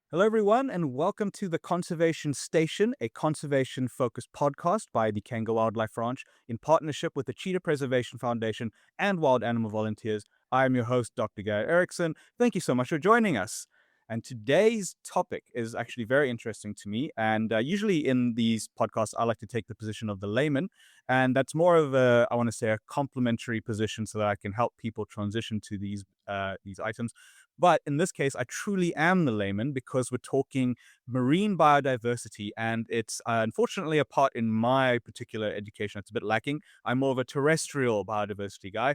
Hello, everyone, and welcome to the Conservation Station, a conservation focused podcast by the Cango Wildlife Ranch in partnership with the Cheetah Preservation Foundation and Wild Animal Volunteers. I am your host, Dr. Garrett Eriksen. Thank you so much for joining us. And today's topic is actually very interesting to me. And usually in these podcasts, I like to take the position of the layman. And that's more of I want to say, a complementary position so that I can help people transition to these items. But in this case, I truly am the layman because we're talking marine biodiversity, and it's unfortunately a part in my particular education that's a bit lacking. I'm more of a terrestrial biodiversity guy.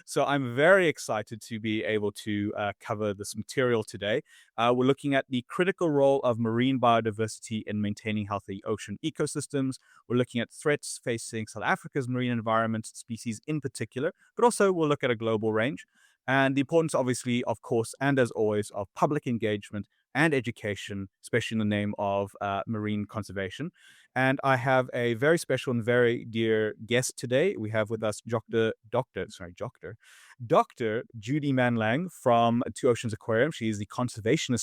So I'm very excited to be able to cover this material today. We're looking at the critical role of marine biodiversity in maintaining healthy ocean ecosystems. We're looking at threats facing South Africa's marine environment species in particular, but also we'll look at a global range and the importance, obviously, of course, and as always, of public engagement and education, especially in the name of marine conservation. And I have a very special and very dear guest today. We have with us Dr. Judy Mann-Lang from Two Oceans Aquarium. She is the conservation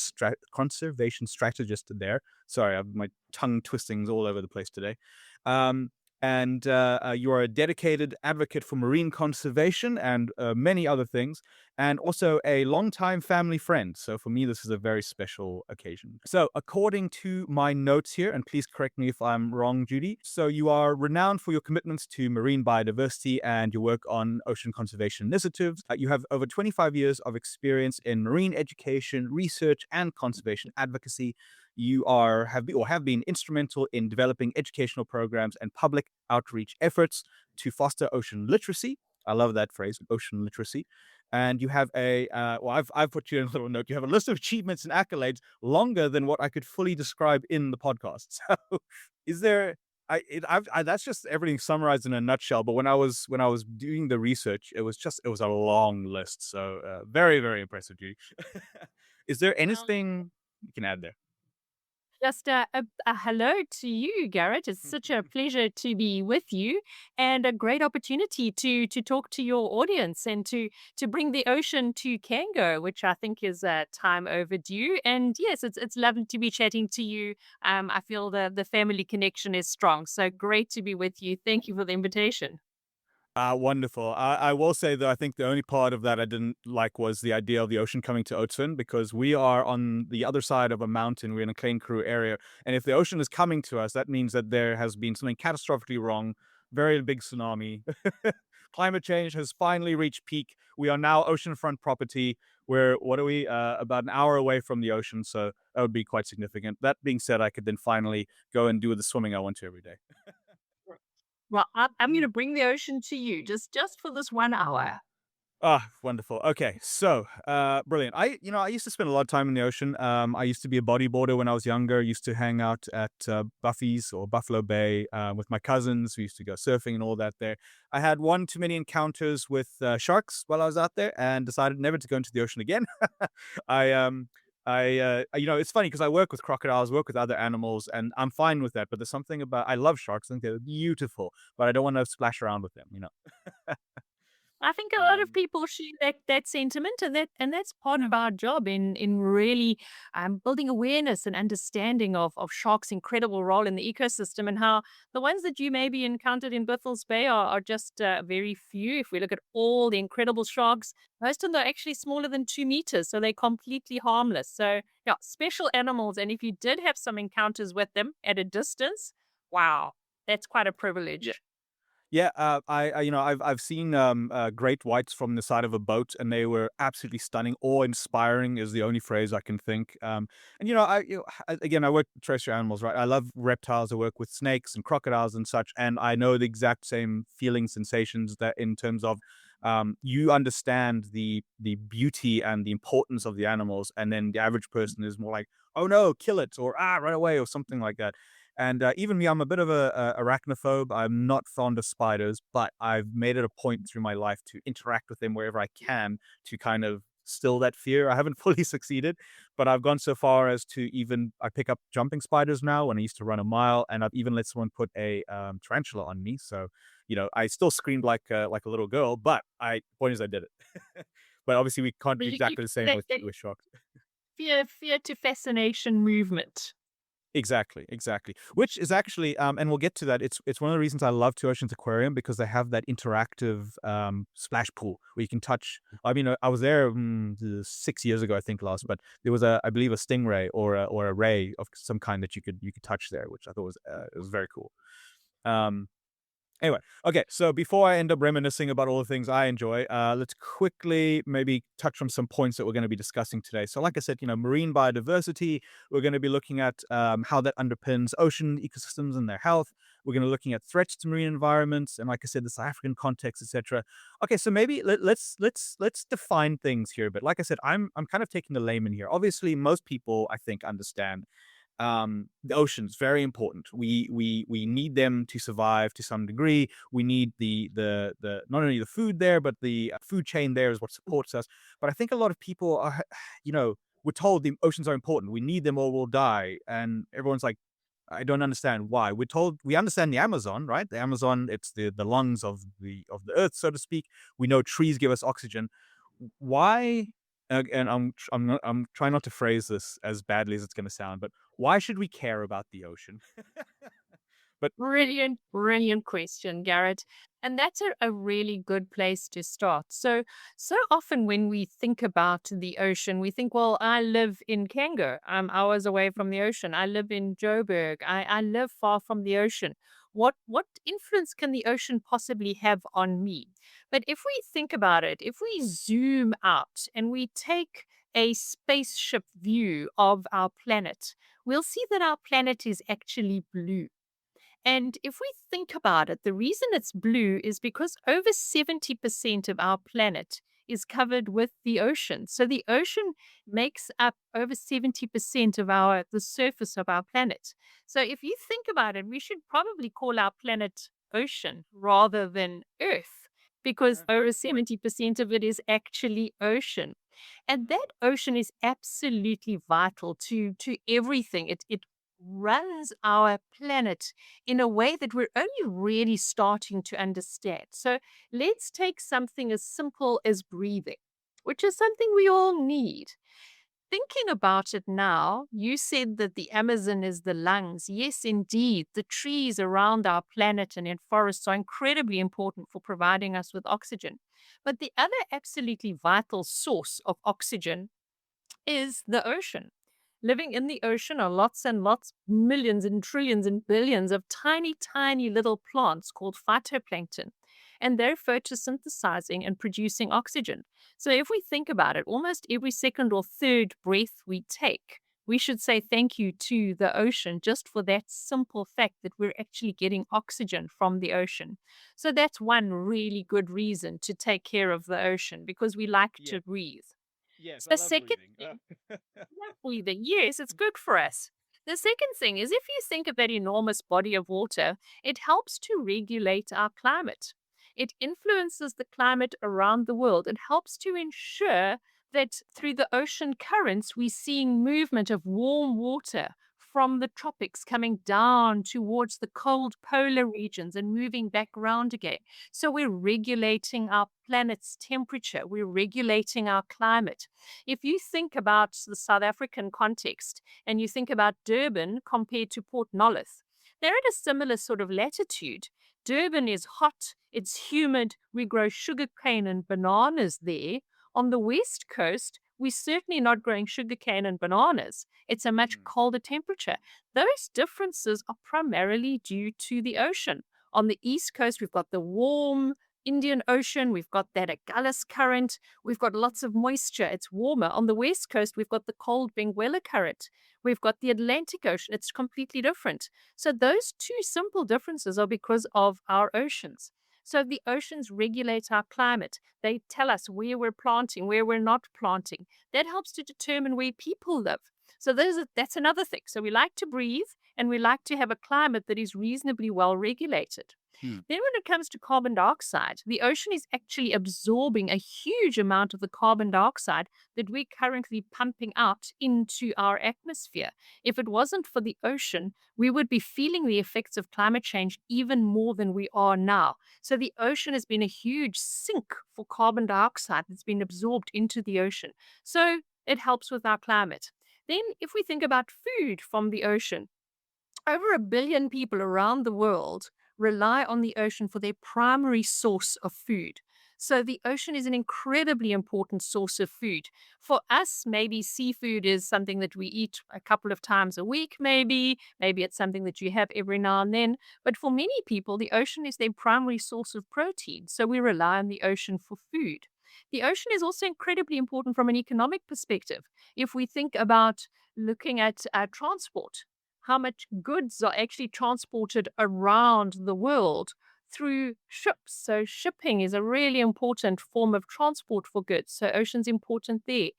strategist there. Sorry, I have my tongue twistings all over the place today. Um, and you are a dedicated advocate for marine conservation and many other things, and also a longtime family friend. So for me, this is a very special occasion. So according to my notes here, and please correct me if I'm wrong, Judy, so you are renowned for your commitments to marine biodiversity and your work on ocean conservation initiatives. You have over 25 years of experience in marine education, research, and conservation advocacy. You have been instrumental in developing educational programs and public outreach efforts to foster ocean literacy. I love that phrase, ocean literacy. And you have I've put you in a little note. You have a list of achievements and accolades longer than what I could fully describe in the podcast. So, is there? That's just everything summarized in a nutshell. But when I was doing the research, it was a long list. So very very impressive, Judy. Is there Well, anything you can add there? just a hello to you, Garrett. It's such a pleasure to be with you, and a great opportunity to talk to your audience and to bring the ocean to Cango, which I think is time overdue. And yes, it's lovely to be chatting to you. I feel the family connection is strong, so great to be with you. Thank you for the invitation. Wonderful. I will say though, I think the only part of that I didn't like was the idea of the ocean coming to Oatsfin because we are on the other side of a mountain. We're in a Klein Crew area. And if the ocean is coming to us, that means that there has been something catastrophically wrong, very big tsunami. Climate change has finally reached peak. We are now oceanfront property. We're, what are we, about an hour away from the ocean. So that would be quite significant. That being said, I could then finally go and do the swimming I want to every day. Well, I'm going to bring the ocean to you just for this 1 hour. Ah, wonderful. Okay, so brilliant. I used to spend a lot of time in the ocean. I used to be a bodyboarder when I was younger. Used to hang out at Buffy's or Buffalo Bay with my cousins. We used to go surfing and all that there. I had one too many encounters with sharks while I was out there, and decided never to go into the ocean again. I it's funny because I work with crocodiles, work with other animals, and I'm fine with that. But there's something about I love sharks. I think they're beautiful, but I don't want to splash around with them. I think a lot of Um, people share that sentiment, and that's part of our job in really building awareness and understanding of sharks' incredible role in the ecosystem, and how the ones that you maybe encountered in Biffel's Bay are just very few. If we look at all the incredible sharks, most of them are actually smaller than 2 meters, so they're completely harmless. So yeah, special animals, and if you did have some encounters with them at a distance, wow, that's quite a yeah. privilege. Yeah, I've seen great whites from the side of a boat, and they were absolutely stunning. Awe-inspiring is the only phrase I can think. And again, I work with terrestrial animals, right? I love reptiles. I work with snakes and crocodiles and such, and I know the exact same feeling, sensations that in terms of you understand the beauty and the importance of the animals, and then the average person is more like, "Oh no, kill it!" or "Ah, run away," or something like that. And even me, I'm a bit of a arachnophobe. I'm not fond of spiders, but I've made it a point through my life to interact with them wherever I can to kind of still that fear. I haven't fully succeeded, but I've gone so far as to even I pick up jumping spiders now when I used to run a mile, and I've even let someone put a tarantula on me. So I still screamed like a little girl, but I point is I did it. But obviously we can't But do you, exactly the same that, with that with sharks. fear to fascination movement. Exactly, exactly. Which is actually, and we'll get to that. It's one of the reasons I love Two Oceans Aquarium because they have that interactive splash pool where you can touch. I mean, I was there 6 years ago, I think last, but there was I believe, a stingray or a ray of some kind that you could touch there, which I thought was very cool. Um, Anyway, okay, so before I end up reminiscing about all the things I enjoy, let's quickly maybe touch on some points that we're going to be discussing today. So, like I said, marine biodiversity, we're going to be looking at how that underpins ocean ecosystems and their health. We're going to be looking at threats to marine environments, and like I said, the South African context, etc. Okay, so maybe let's define things here a bit. Like I said, I'm kind of taking the layman here. Obviously, most people I think understand the oceans very important. We need them to survive to some degree. We need the not only the food there, but the food chain there is what supports us. But I think a lot of people are, we're told the oceans are important. We need them or we'll die, and everyone's like, I don't understand why. We're told we understand the Amazon, right? The Amazon, it's the lungs of the earth, so to speak. We know trees give us oxygen. Why? And I'm trying not to phrase this as badly as it's going to sound, but why should we care about the ocean? But Brilliant, brilliant question, Garrett. And that's a really good place to start. So often when we think about the ocean, we think, well, I live in Cango. I'm hours away from the ocean. I live in Joburg. I live far from the ocean. What influence can the ocean possibly have on me? But if we think about it, if we zoom out and we take a spaceship view of our planet, we'll see that our planet is actually blue. And if we think about it, the reason it's blue is because over 70% of our planet is covered with the ocean. So the ocean makes up over 70% of the surface of our planet. So if you think about it, we should probably call our planet ocean rather than Earth because over good point. 70% of it is actually ocean. And that ocean is absolutely vital to everything. It runs our planet in a way that we're only really starting to understand. So let's take something as simple as breathing, which is something we all need. Thinking about it now, you said that the Amazon is the lungs. Yes, indeed. The trees around our planet and in forests are incredibly important for providing us with oxygen. But the other absolutely vital source of oxygen is the ocean. Living in the ocean are lots and lots, millions and trillions and billions of tiny, tiny little plants called phytoplankton. And they're photosynthesizing and producing oxygen. So if we think about it, almost every second or third breath we take, we should say thank you to the ocean just for that simple fact that we're actually getting oxygen from the ocean. So that's one really good reason to take care of the ocean because we like Yeah. to breathe. Yes, I The love second breathing. thing, not breathing, yes, it's good for us. The second thing is if you think of that enormous body of water, it helps to regulate our climate. It influences the climate around the world. It helps to ensure that through the ocean currents, we're seeing movement of warm water from the tropics coming down towards the cold polar regions and moving back around again. So we're regulating our planet's temperature, we're regulating our climate. If you think about the South African context and you think about Durban compared to Port Nolloth, they're at a similar sort of latitude. Durban is hot, it's humid, we grow sugarcane and bananas there. On the west coast, we're certainly not growing sugarcane and bananas. It's a much Mm, colder temperature. Those differences are primarily due to the ocean. On the east coast, we've got the warm Indian Ocean, we've got that Agulhas current, we've got lots of moisture, it's warmer. On the west coast, we've got the cold Benguela current, we've got the Atlantic Ocean, it's completely different. So those two simple differences are because of our oceans. So the oceans regulate our climate. They tell us where we're planting, where we're not planting. That helps to determine where people live. So that's another thing. So we like to breathe and we like to have a climate that is reasonably well regulated. mm. Then, when it comes to carbon dioxide, the ocean is actually absorbing a huge amount of the carbon dioxide that we're currently pumping out into our atmosphere. If it wasn't for the ocean, we would be feeling the effects of climate change even more than we are now. So, the ocean has been a huge sink for carbon dioxide that's been absorbed into the ocean. So, It helps with our climate. Then, if we think about food from the ocean, over 1 billion people around the world rely on the ocean for their primary source of food. So the ocean is an incredibly important source of food. For us, maybe seafood is something that we eat a couple of times a week, maybe. Maybe it's something that you have every now and then. But for many people, the ocean is their primary source of protein. So we rely on the ocean for food. The ocean is also incredibly important from an economic perspective. If we think about looking at transport, how much goods are actually transported around the world through ships. So shipping is a really important form of transport for goods. So ocean's important there.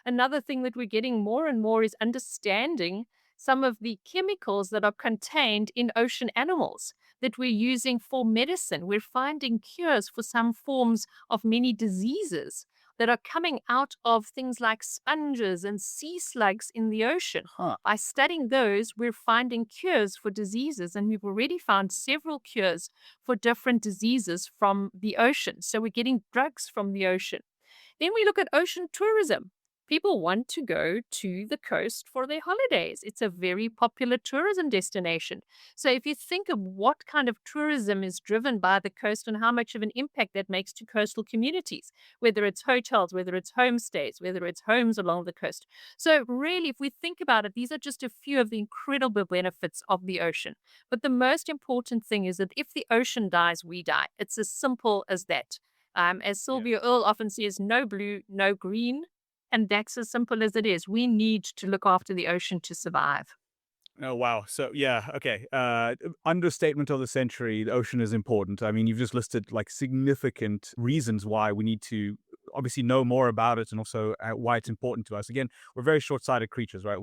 Another thing that we're getting more and more is understanding some of the chemicals that are contained in ocean animals that we're using for medicine. We're finding cures for some forms of many diseases that are coming out of things like sponges and sea slugs in the ocean. Huh. By studying those, we're finding cures for diseases, and we've already found several cures for different diseases from the ocean. So we're getting drugs from the ocean. Then we look at ocean tourism. People want to go to the coast for their holidays. It's a very popular tourism destination. So, if you think of what kind of tourism is driven by the coast and how much of an impact that makes to coastal communities, whether it's hotels, whether it's homestays, whether it's homes along the coast. So, really, if we think about it, these are just a few of the incredible benefits of the ocean. But the most important thing is that if the ocean dies, we die. It's as simple as that. As Yeah. Sylvia Earle often says, no blue, no green. And that's as simple as it is. We need to look after the ocean to survive. Oh wow. So yeah, okay. Understatement of the century, the ocean is important. I mean, you've just listed like significant reasons why we need to obviously know more about it and also why it's important to us. Again, we're very short-sighted creatures, right?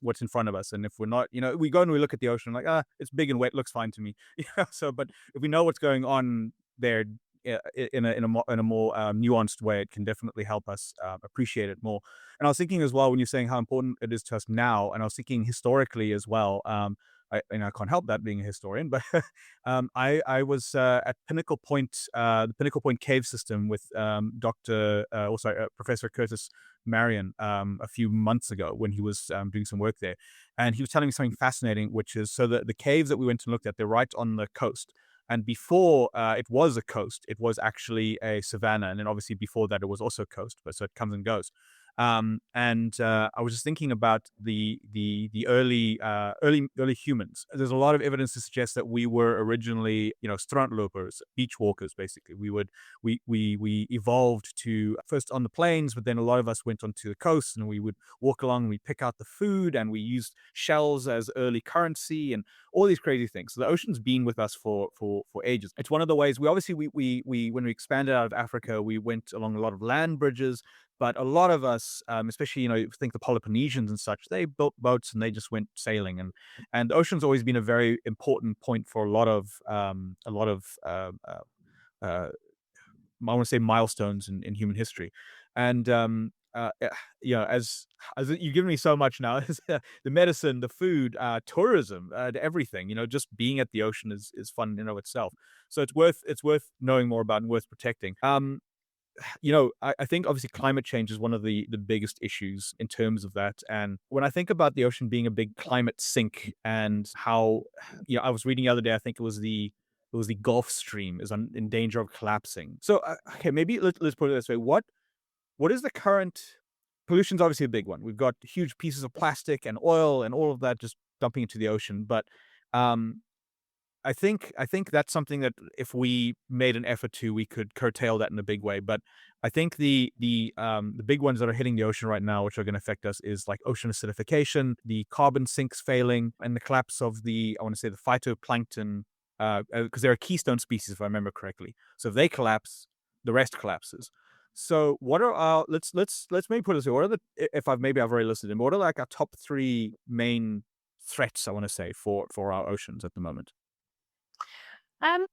What's in front of us, and if we're not, we go and we look at the ocean like, it's big and wet, looks fine to me. So but if we know what's going on there, in a more nuanced way, it can definitely help us appreciate it more. And I was thinking as well when you're saying how important it is to us now, and I was thinking historically as well. I can't help that being a historian, but I was at Pinnacle Point, the Pinnacle Point cave system with Professor Curtis Marion a few months ago when he was doing some work there, and he was telling me something fascinating, which is so the caves that we went and looked at, they're right on the coast. And before it was a coast, it was actually a savanna, and then obviously before that it was also coast, but so it comes and goes. I was just thinking about the early humans. There's a lot of evidence to suggest that we were originally, strandlopers, beach walkers. Basically, we evolved to first on the plains, but then a lot of us went onto the coast, and we would walk along and we pick out the food, and we used shells as early currency, and all these crazy things. So the ocean's been with us for ages. It's one of the ways we when we expanded out of Africa, we went along a lot of land bridges. But a lot of us, especially think the Peloponnesians and such, they built boats and they just went sailing, and the ocean's always been a very important point for a lot of I want to say milestones in human history, and as you've given me so much now, the medicine, the food, tourism, everything. Just being at the ocean is fun in and of itself. So it's worth knowing more about and worth protecting. I think obviously climate change is one of the biggest issues in terms of that. And when I think about the ocean being a big climate sink and how, I was reading the other day, I think it was the Gulf Stream is in danger of collapsing. So, okay, maybe let's put it this way. What is the current pollution's obviously a big one. We've got huge pieces of plastic and oil and all of that just dumping into the ocean. But um, I think that's something that if we made an effort to, we could curtail that in a big way. But I think the big ones that are hitting the ocean right now, which are going to affect us, is like ocean acidification, the carbon sinks failing, and the collapse of I want to say the phytoplankton, because they're a keystone species, if I remember correctly. So if they collapse, the rest collapses. So what are our let's maybe put it this way. What are if I've already listed them, what are like our top three main threats, I want to say, for our oceans at the moment?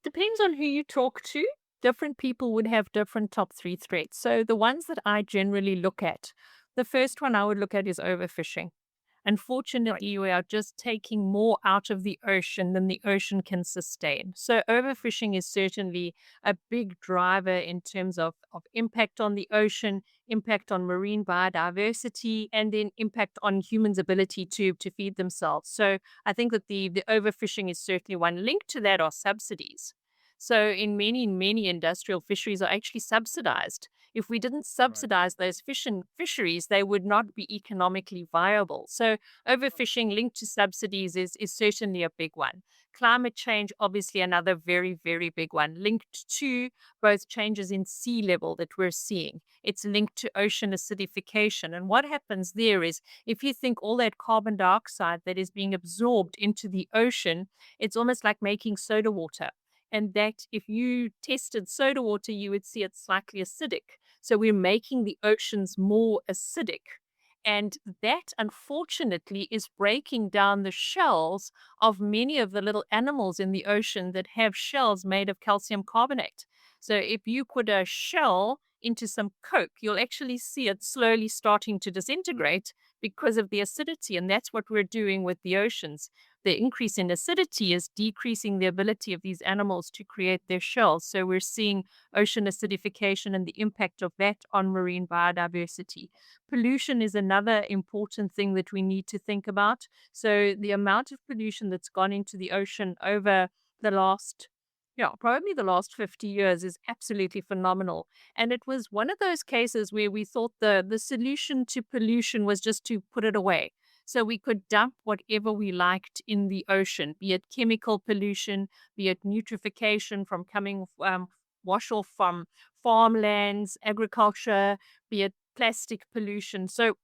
Depends on who you talk to. Different people would have different top three threats. So the ones that I generally look at, the first one I would look at is overfishing. Unfortunately, we are just taking more out of the ocean than the ocean can sustain. So, overfishing is certainly a big driver in terms of impact on the ocean, impact on marine biodiversity, and then impact on humans' ability to feed themselves. So I think that the overfishing is certainly one. Linked to that are subsidies. So in many industrial fisheries are actually subsidized. If we didn't Right. subsidize those fisheries, they would not be economically viable. So overfishing linked to subsidies is certainly a big one. Climate change, obviously, another very, very big one, linked to both changes in sea level that we're seeing. It's linked to ocean acidification. And what happens there is if you think all that carbon dioxide that is being absorbed into the ocean, it's almost like making soda water. And that if you tested soda water, you would see it's slightly acidic. So we're making the oceans more acidic. And that, unfortunately, is breaking down the shells of many of the little animals in the ocean that have shells made of calcium carbonate. So if you put a shell into some Coke, you'll actually see it slowly starting to disintegrate because of the acidity. And that's what we're doing with the oceans. The increase in acidity is decreasing the ability of these animals to create their shells. So we're seeing ocean acidification and the impact of that on marine biodiversity. Pollution is another important thing that we need to think about. So the amount of pollution that's gone into the ocean over the last probably the last 50 years is absolutely phenomenal. And it was one of those cases where we thought the solution to pollution was just to put it away. So we could dump whatever we liked in the ocean, be it chemical pollution, be it eutrophication from coming wash off from farmlands, agriculture, be it plastic pollution. So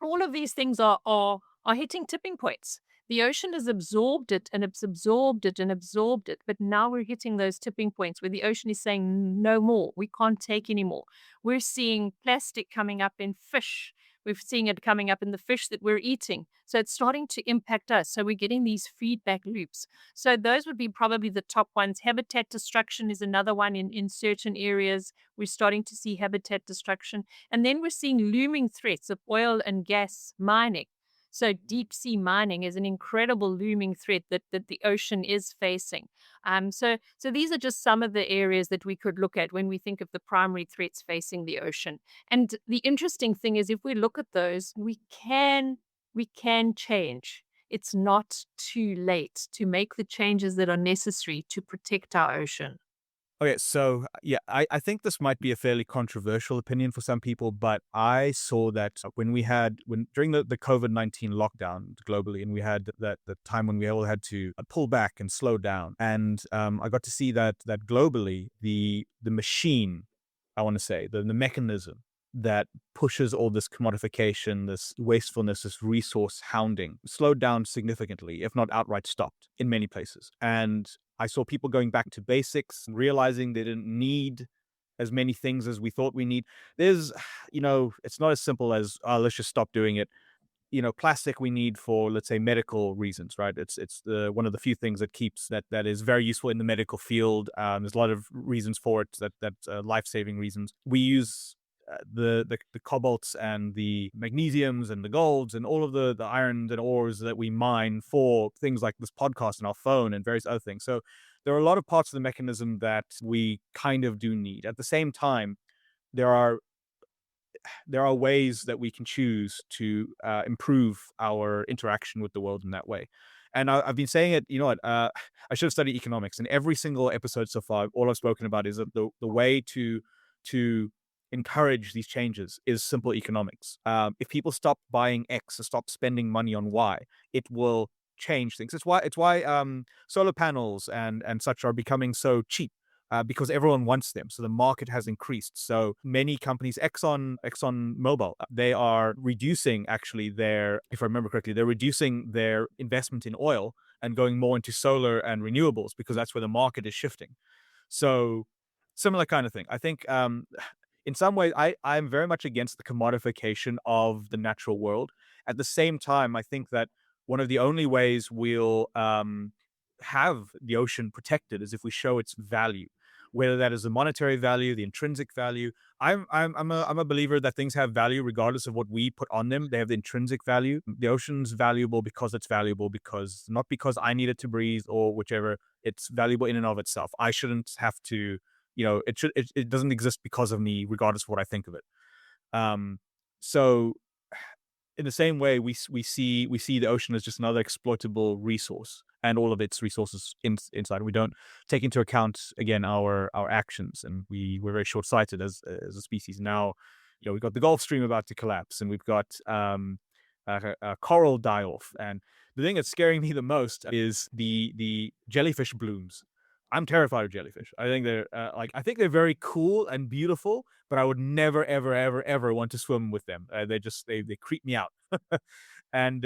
all of these things are hitting tipping points. The ocean has absorbed it and it's absorbed it and absorbed it. But now we're hitting those tipping points where the ocean is saying no more. We can't take anymore. We're seeing plastic coming up in fish. We're seeing it coming up in the fish that we're eating. So it's starting to impact us. So we're getting these feedback loops. So those would be probably the top ones. Habitat destruction is another one in certain areas. We're starting to see habitat destruction. And then we're seeing looming threats of oil and gas mining. So deep sea mining is an incredible looming threat that the ocean is facing. So these are just some of the areas that we could look at when we think of the primary threats facing the ocean. And the interesting thing is, if we look at those, we can change. It's not too late to make the changes that are necessary to protect our ocean. Okay, so yeah, I think this might be a fairly controversial opinion for some people, but I saw that when during the COVID-19 lockdown globally, and we had that the time when we all had to pull back and slow down, and I got to see that globally the machine, I want to say the mechanism that pushes all this commodification, this wastefulness, this resource hounding, slowed down significantly, if not outright stopped in many places. And I saw people going back to basics, realizing they didn't need as many things as we thought we need. There's, it's not as simple as, oh, let's just stop doing it. Plastic we need for, let's say, medical reasons, right? It's the one of the few things that is very useful in the medical field. There's a lot of reasons for it that life-saving reasons. We use the cobalts and the magnesiums and the golds and all of the irons and ores that we mine for things like this podcast and our phone and various other things. So there are a lot of parts of the mechanism that we kind of do need. At the same time, there are ways that we can choose to improve our interaction with the world in that way. And I've been saying it, I should have studied economics. In every single episode so far, all I've spoken about is that the way to encourage these changes is simple economics. If people stop buying X or stop spending money on Y, it will change things. It's why solar panels and such are becoming so cheap. Because everyone wants them. So the market has increased. So many companies, Exxon Mobil, they are reducing if I remember correctly, they're reducing their investment in oil and going more into solar and renewables because that's where the market is shifting. So similar kind of thing. I think in some ways, I'm very much against the commodification of the natural world. At the same time, I think that one of the only ways we'll have the ocean protected is if we show its value, whether that is the monetary value, the intrinsic value. I'm a believer that things have value regardless of what we put on them. They have the intrinsic value. The ocean's valuable because it's valuable, because not because I need it to breathe or whichever. It's valuable in and of itself. I shouldn't have to, it doesn't exist because of me, regardless of what I think of it. Um, so in the same way, we see the ocean as just another exploitable resource, and all of its resources inside. We don't take into account again our actions, and we're very short sighted as a species. Now, we've got the Gulf Stream about to collapse, and we've got a coral die off. And the thing that's scaring me the most is the jellyfish blooms. I'm terrified of jellyfish. I think they're I think they're very cool and beautiful, but I would never, ever, ever, ever want to swim with them. They creep me out, and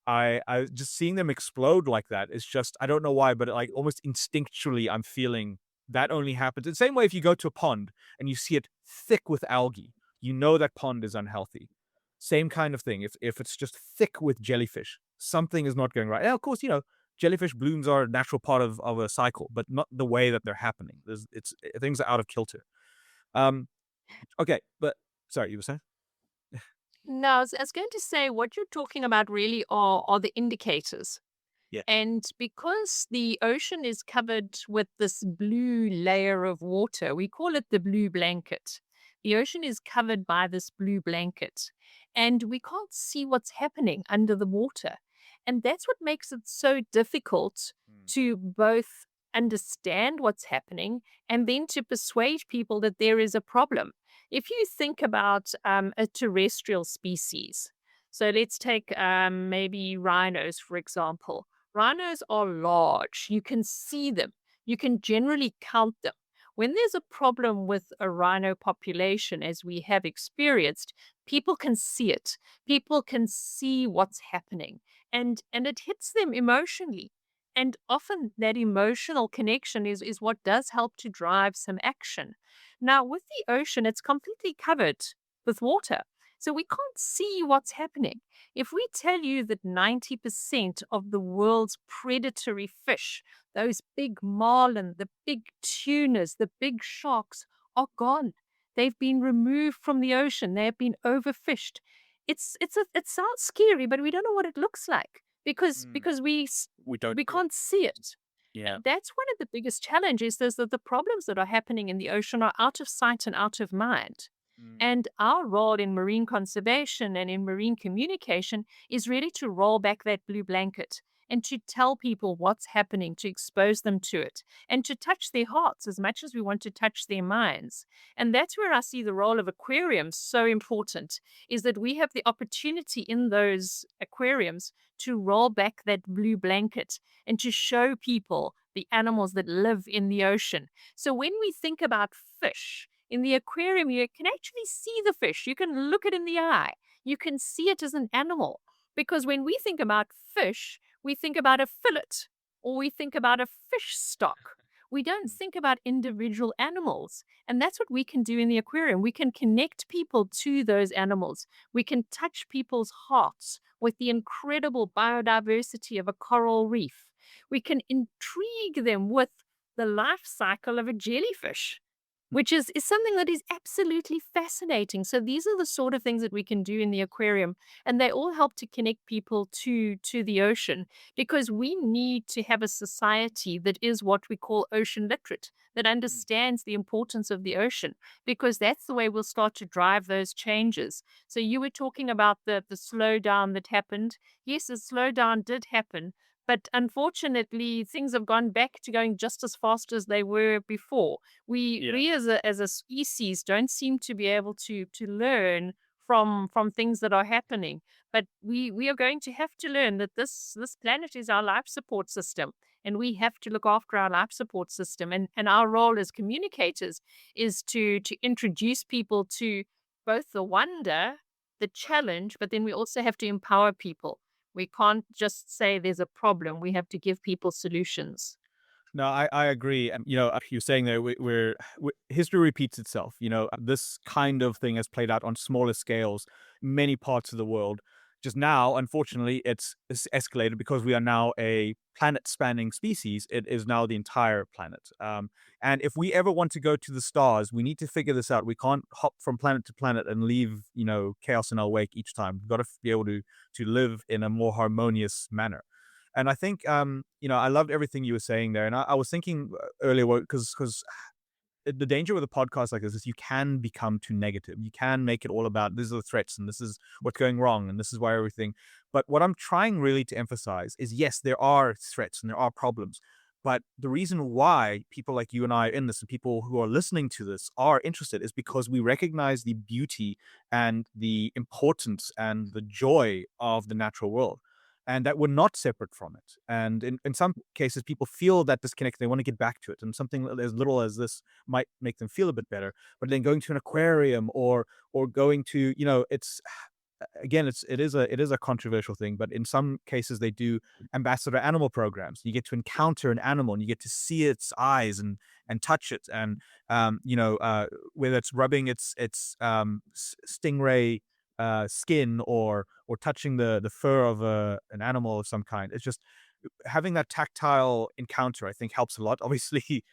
I just seeing them explode like that is just, I don't know why, but like almost instinctually I'm feeling that only happens. The same way if you go to a pond and you see it thick with algae, you know that pond is unhealthy. Same kind of thing. If it's just thick with jellyfish, something is not going right. And of course, jellyfish blooms are a natural part of a cycle, but not the way that they're happening. Things are out of kilter. Um, okay, but sorry, you were saying? No, I was going to say what you're talking about really are the indicators. Yeah. And because the ocean is covered with this blue layer of water, we call it the blue blanket. The ocean is covered by this blue blanket, and we can't see what's happening under the water. And that's what makes it so difficult Mm, to both understand what's happening and then to persuade people that there is a problem. If you think about a terrestrial species, so let's take maybe rhinos, for example. Rhinos are large. You can see them. You can generally count them. When there's a problem with a rhino population, as we have experienced, people can see it. People can see what's happening, and it hits them emotionally. And often that emotional connection is what does help to drive some action. Now, with the ocean, it's completely covered with water. So we can't see what's happening. If we tell you that 90% of the world's predatory fish, those big marlin, the big tunas, the big sharks, are gone. They've been removed from the ocean. They have been overfished. It sounds scary, but we don't know what it looks like because mm. because We don't. we can't see it. Yeah. That's one of the biggest challenges is that the problems that are happening in the ocean are out of sight and out of mind. Mm, And our role in marine conservation and in marine communication is really to roll back that blue blanket and to tell people what's happening, to expose them to it, and to touch their hearts as much as we want to touch their minds. And that's where I see the role of aquariums so important, is that we have the opportunity in those aquariums to roll back that blue blanket and to show people the animals that live in the ocean. So when we think about fish, in the aquarium, you can actually see the fish. You can look it in the eye. You can see it as an animal. Because when we think about fish, we think about a fillet or we think about a fish stock. We don't mm, think about individual animals. And that's what we can do in the aquarium. We can connect people to those animals. We can touch people's hearts with the incredible biodiversity of a coral reef. We can intrigue them with the life cycle of a jellyfish, mm, which is something that is absolutely fascinating. So these are the sort of things that we can do in the aquarium, and they all help to connect people to the ocean, because we need to have a society that is what we call ocean literate, that mm. understands the importance of the ocean, because that's the way we'll start to drive those changes. So you were talking about the slowdown that happened. Yes, the slowdown did happen, but unfortunately, things have gone back to going just as fast as they were before. we Yeah. we as a species don't seem to be able to learn from things that are happening, but we are going to have to learn that this planet is our life support system, and we have to look after our life support system, and our role as communicators is to introduce people to both the wonder, the challenge, but then we also have to empower people. We can't just say there's a problem. We have to give people solutions. No, I agree. And, you're saying there, history repeats itself. This kind of thing has played out on smaller scales, many parts of the world. Just now, unfortunately, it's escalated because we are now a planet-spanning species. It is now the entire planet. And if we ever want to go to the stars, we need to figure this out. We can't hop from planet to planet and leave, chaos in our wake each time. We've got to be able to live in a more harmonious manner. And I think, I loved everything you were saying there. And I was thinking earlier, because the danger with a podcast like this is you can become too negative. You can make it all about these are the threats and this is what's going wrong and this is why everything. But what I'm trying really to emphasize is yes, there are threats and there are problems. But the reason why people like you and I are in this and people who are listening to this are interested is because we recognize the beauty and the importance and the joy of the natural world and that we're not separate from it. And in some cases, people feel that disconnect. They want to get back to it. And something as little as this might make them feel a bit better. But then going to an aquarium or going to, it's again, it is a controversial thing, but in some cases they do ambassador animal programs. You get to encounter an animal and you get to see its eyes and touch it, and whether it's rubbing its stingray skin or touching the fur of an animal of some kind. It's just having that tactile encounter, I think, helps a lot. Obviously,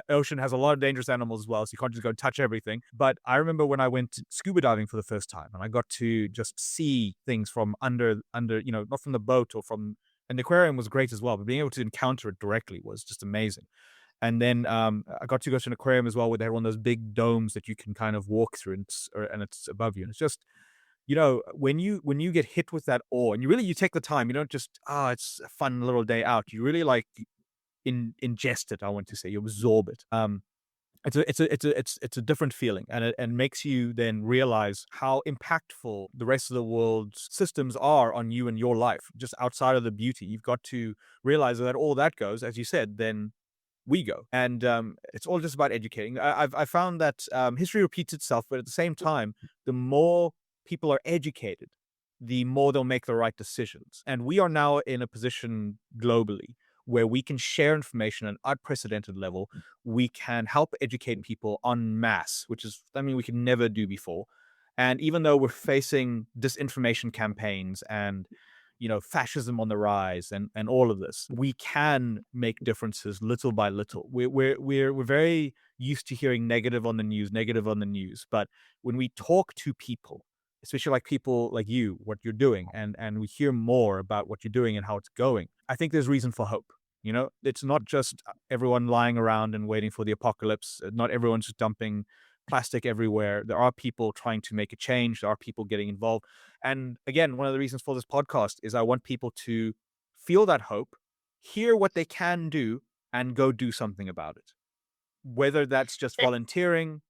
ocean has a lot of dangerous animals as well, so you can't just go and touch everything. But I remember when I went scuba diving for the first time, and I got to just see things from under, not from the boat or from an aquarium was great as well, but being able to encounter it directly was just amazing. And then I got to go to an aquarium as well, where they had one of those big domes that you can kind of walk through, and it's above you, and it's just when you get hit with that awe, and you take the time, you don't just it's a fun little day out. You really like ingest it. I want to say you absorb it. It's a different feeling, and it makes you then realize how impactful the rest of the world's systems are on you and your life. Just outside of the beauty, you've got to realize that all that goes, as you said, then we go. And it's all just about educating. I found that history repeats itself, but at the same time, the more people are educated, the more they'll make the right decisions. And we are now in a position globally where we can share information at an unprecedented level. We can help educate people en masse, which is something we could never do before. And even though we're facing disinformation campaigns and fascism on the rise and all of this, we can make differences little by little. We're very used to hearing negative on the news, but when we talk to people, especially like people like you, what you're doing, and we hear more about what you're doing and how it's going, I think there's reason for hope. It's not just everyone lying around and waiting for the apocalypse. Not everyone's just dumping plastic everywhere. There are people trying to make a change. There are people getting involved. And again, one of the reasons for this podcast is I want people to feel that hope, hear what they can do, and go do something about it. Whether that's just volunteering,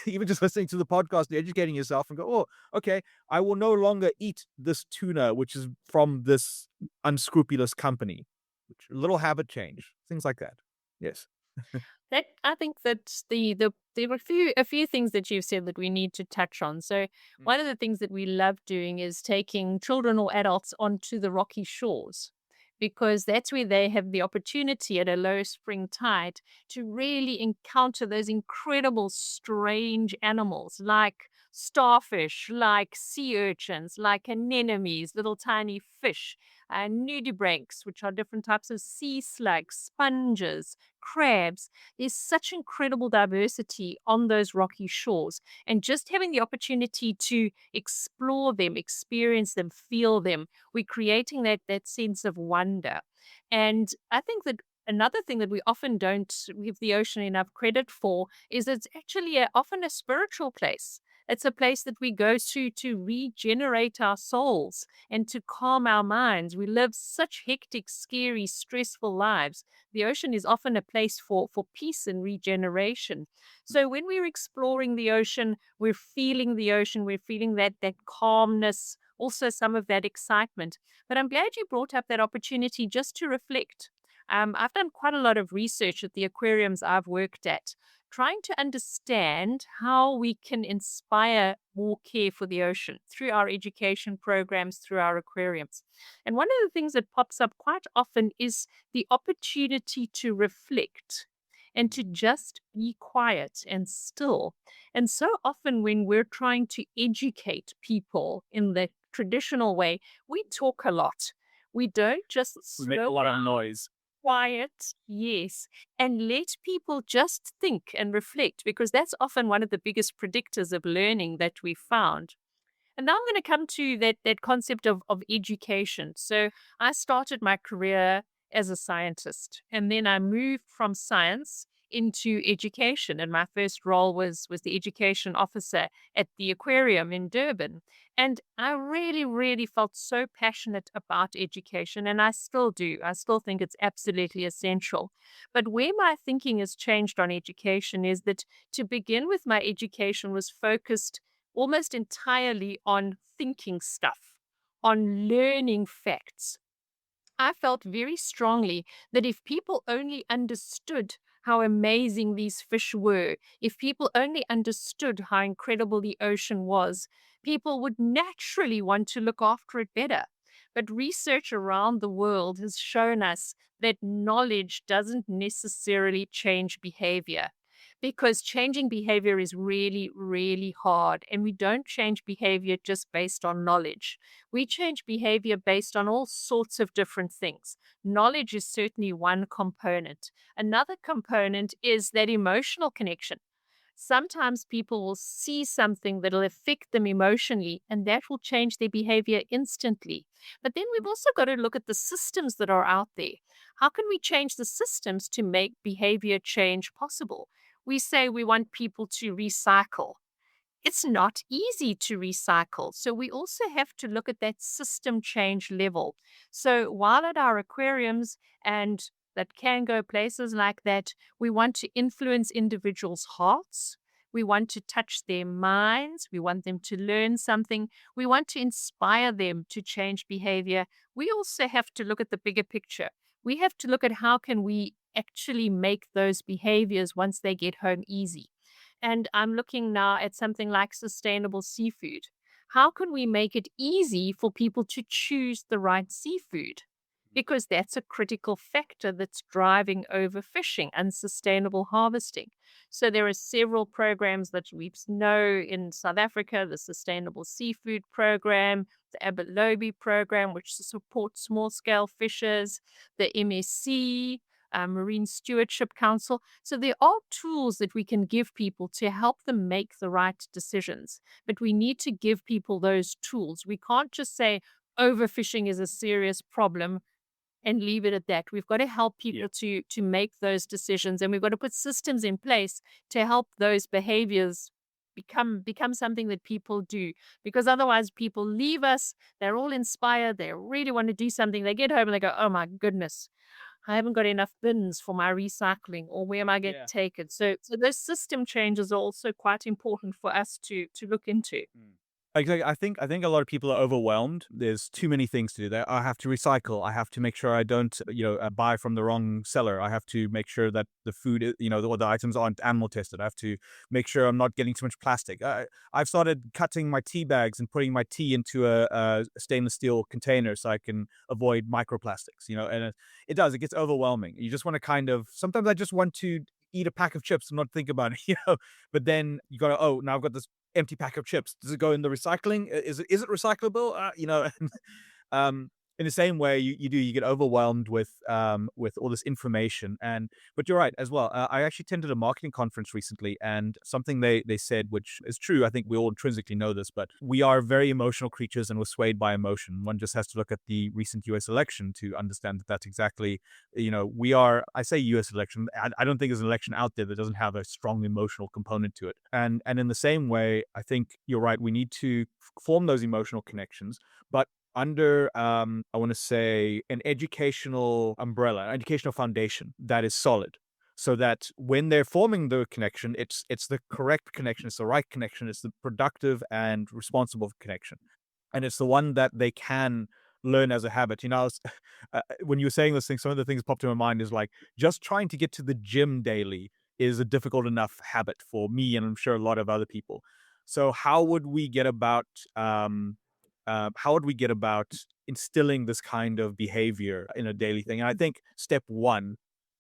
even just listening to the podcast, educating yourself and go, oh, okay, I will no longer eat this tuna, which is from this unscrupulous company. A little habit change, things like that. Yes. That I think that there were a few things that you've said that we need to touch on. So one of the things that we love doing is taking children or adults onto the rocky shores, because that's where they have the opportunity at a low spring tide to really encounter those incredible strange animals like starfish, like sea urchins, like anemones, little tiny fish, nudibranchs, which are different types of sea slugs, sponges, crabs. There's such incredible diversity on those rocky shores. And just having the opportunity to explore them, experience them, feel them, we're creating that sense of wonder. And I think that another thing that we often don't give the ocean enough credit for is it's actually often a spiritual place. It's a place that we go to regenerate our souls and to calm our minds. We live such hectic, scary, stressful lives. The ocean is often a place for peace and regeneration. So when we're exploring the ocean, we're feeling the ocean, we're feeling that calmness, also some of that excitement. But I'm glad you brought up that opportunity just to reflect. I've done quite a lot of research at the aquariums I've worked at, trying to understand how we can inspire more care for the ocean through our education programs, through our aquariums. And one of the things that pops up quite often is the opportunity to reflect and to just be quiet and still. And so often when we're trying to educate people in the traditional way, we talk a lot. We don't just We make a lot of noise. quiet, yes, and let people just think and reflect, because that's often one of the biggest predictors of learning that we found. And now I'm going to come to that concept of education. So I started my career as a scientist, and then I moved from science into education. And my first role was the education officer at the aquarium in Durban. And I really, really felt so passionate about education, and I still do. I still think it's absolutely essential. But where my thinking has changed on education is that to begin with, my education was focused almost entirely on thinking stuff, on learning facts. I felt very strongly that if people only understood how amazing these fish were, if people only understood how incredible the ocean was, people would naturally want to look after it better. But research around the world has shown us that knowledge doesn't necessarily change behavior, because changing behavior is really, really hard. And we don't change behavior just based on knowledge. We change behavior based on all sorts of different things. Knowledge is certainly one component. Another component is that emotional connection. Sometimes people will see something that'll affect them emotionally, and that will change their behavior instantly. But then we've also got to look at the systems that are out there. How can we change the systems to make behavior change possible? We say we want people to recycle. It's not easy to recycle. So we also have to look at that system change level. So while at our aquariums and that can go places like that, we want to influence individuals' hearts. We want to touch their minds. We want them to learn something. We want to inspire them to change behavior. We also have to look at the bigger picture. We have to look at how can we actually make those behaviors once they get home easy. And I'm looking now at something like sustainable seafood. How can we make it easy for people to choose the right seafood? Because that's a critical factor that's driving overfishing and sustainable harvesting. So there are several programs that we know in South Africa: the Sustainable Seafood Program, the Abelobi Program, which supports small scale fishers, the MSC, Marine Stewardship Council. So there are tools that we can give people to help them make the right decisions. But we need to give people those tools. We can't just say overfishing is a serious problem and leave it at that. We've got to help Yeah. people to make those decisions, and we've got to put systems in place to help those behaviors become something that people do. Because otherwise people leave us, they're all inspired, they really want to do something. They get home and they go, "Oh my goodness, I haven't got enough bins for my recycling, or where am I going Yeah. to take it?" So those system changes are also quite important for us to look into. Mm. I think a lot of people are overwhelmed. There's too many things to do. There, I have to recycle. I have to make sure I don't, buy from the wrong seller. I have to make sure that the food, or the items aren't animal tested. I have to make sure I'm not getting too much plastic. I've started cutting my tea bags and putting my tea into a stainless steel container so I can avoid microplastics. And it does. It gets overwhelming. You just want to kind of. Sometimes I just want to eat a pack of chips and not think about it. But then you go, oh, now I've got this empty pack of chips. Does it go in the recycling? Is it recyclable? Um, in the same way you get overwhelmed with all this information. But you're right as well. I actually attended a marketing conference recently, and something they said, which is true. I think we all intrinsically know this, but we are very emotional creatures and we're swayed by emotion. One just has to look at the recent U.S. election to understand that that's exactly, we are. I say U.S. election. I don't think there's an election out there that doesn't have a strong emotional component to it. And in the same way, I think you're right. We need to form those emotional connections, but under I want to say an educational umbrella, an educational foundation that is solid, so that when they're forming the connection, it's the correct connection, it's the right connection, it's the productive and responsible connection, and it's the one that they can learn as a habit. When you were saying those things, some of the things that popped in my mind is like just trying to get to the gym daily is a difficult enough habit for me, and I'm sure a lot of other people. So how would we get about instilling this kind of behavior in a daily thing? And I think step one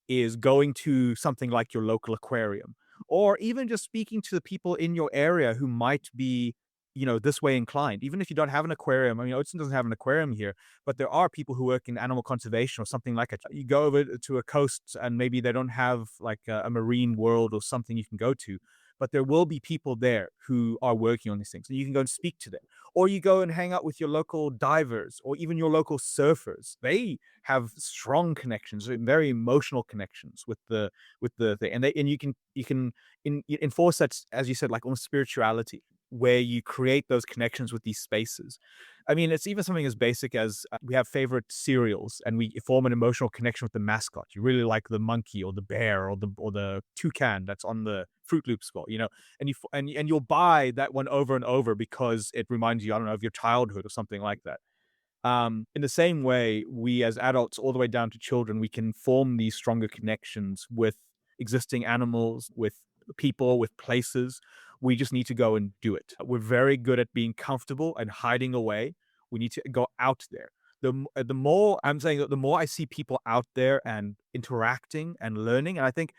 is going to something like your local aquarium, or even just speaking to the people in your area who might be, this way inclined. Even if you don't have an aquarium, I mean, Ocean doesn't have an aquarium here, but there are people who work in animal conservation or something like it. You go over to a coast and maybe they don't have like a marine world or something you can go to, but there will be people there who are working on these things and you can go and speak to them. Or you go and hang out with your local divers or even your local surfers. They have strong connections, very emotional connections with the thing, and you can enforce that, as you said, like almost spirituality, where you create those connections with these spaces. I mean, it's even something as basic as we have favorite cereals, and we form an emotional connection with the mascot. You really like the monkey or the bear or the toucan that's on the Fruit Loops bowl, and you'll buy that one over and over because it reminds you, I don't know, of your childhood or something like that. In the same way, we as adults, all the way down to children, we can form these stronger connections with existing animals, with people, with places. We just need to go and do it. We're very good at being comfortable and hiding away. We need to go out there. The more I'm saying that the more I see people out there and interacting and learning, and I think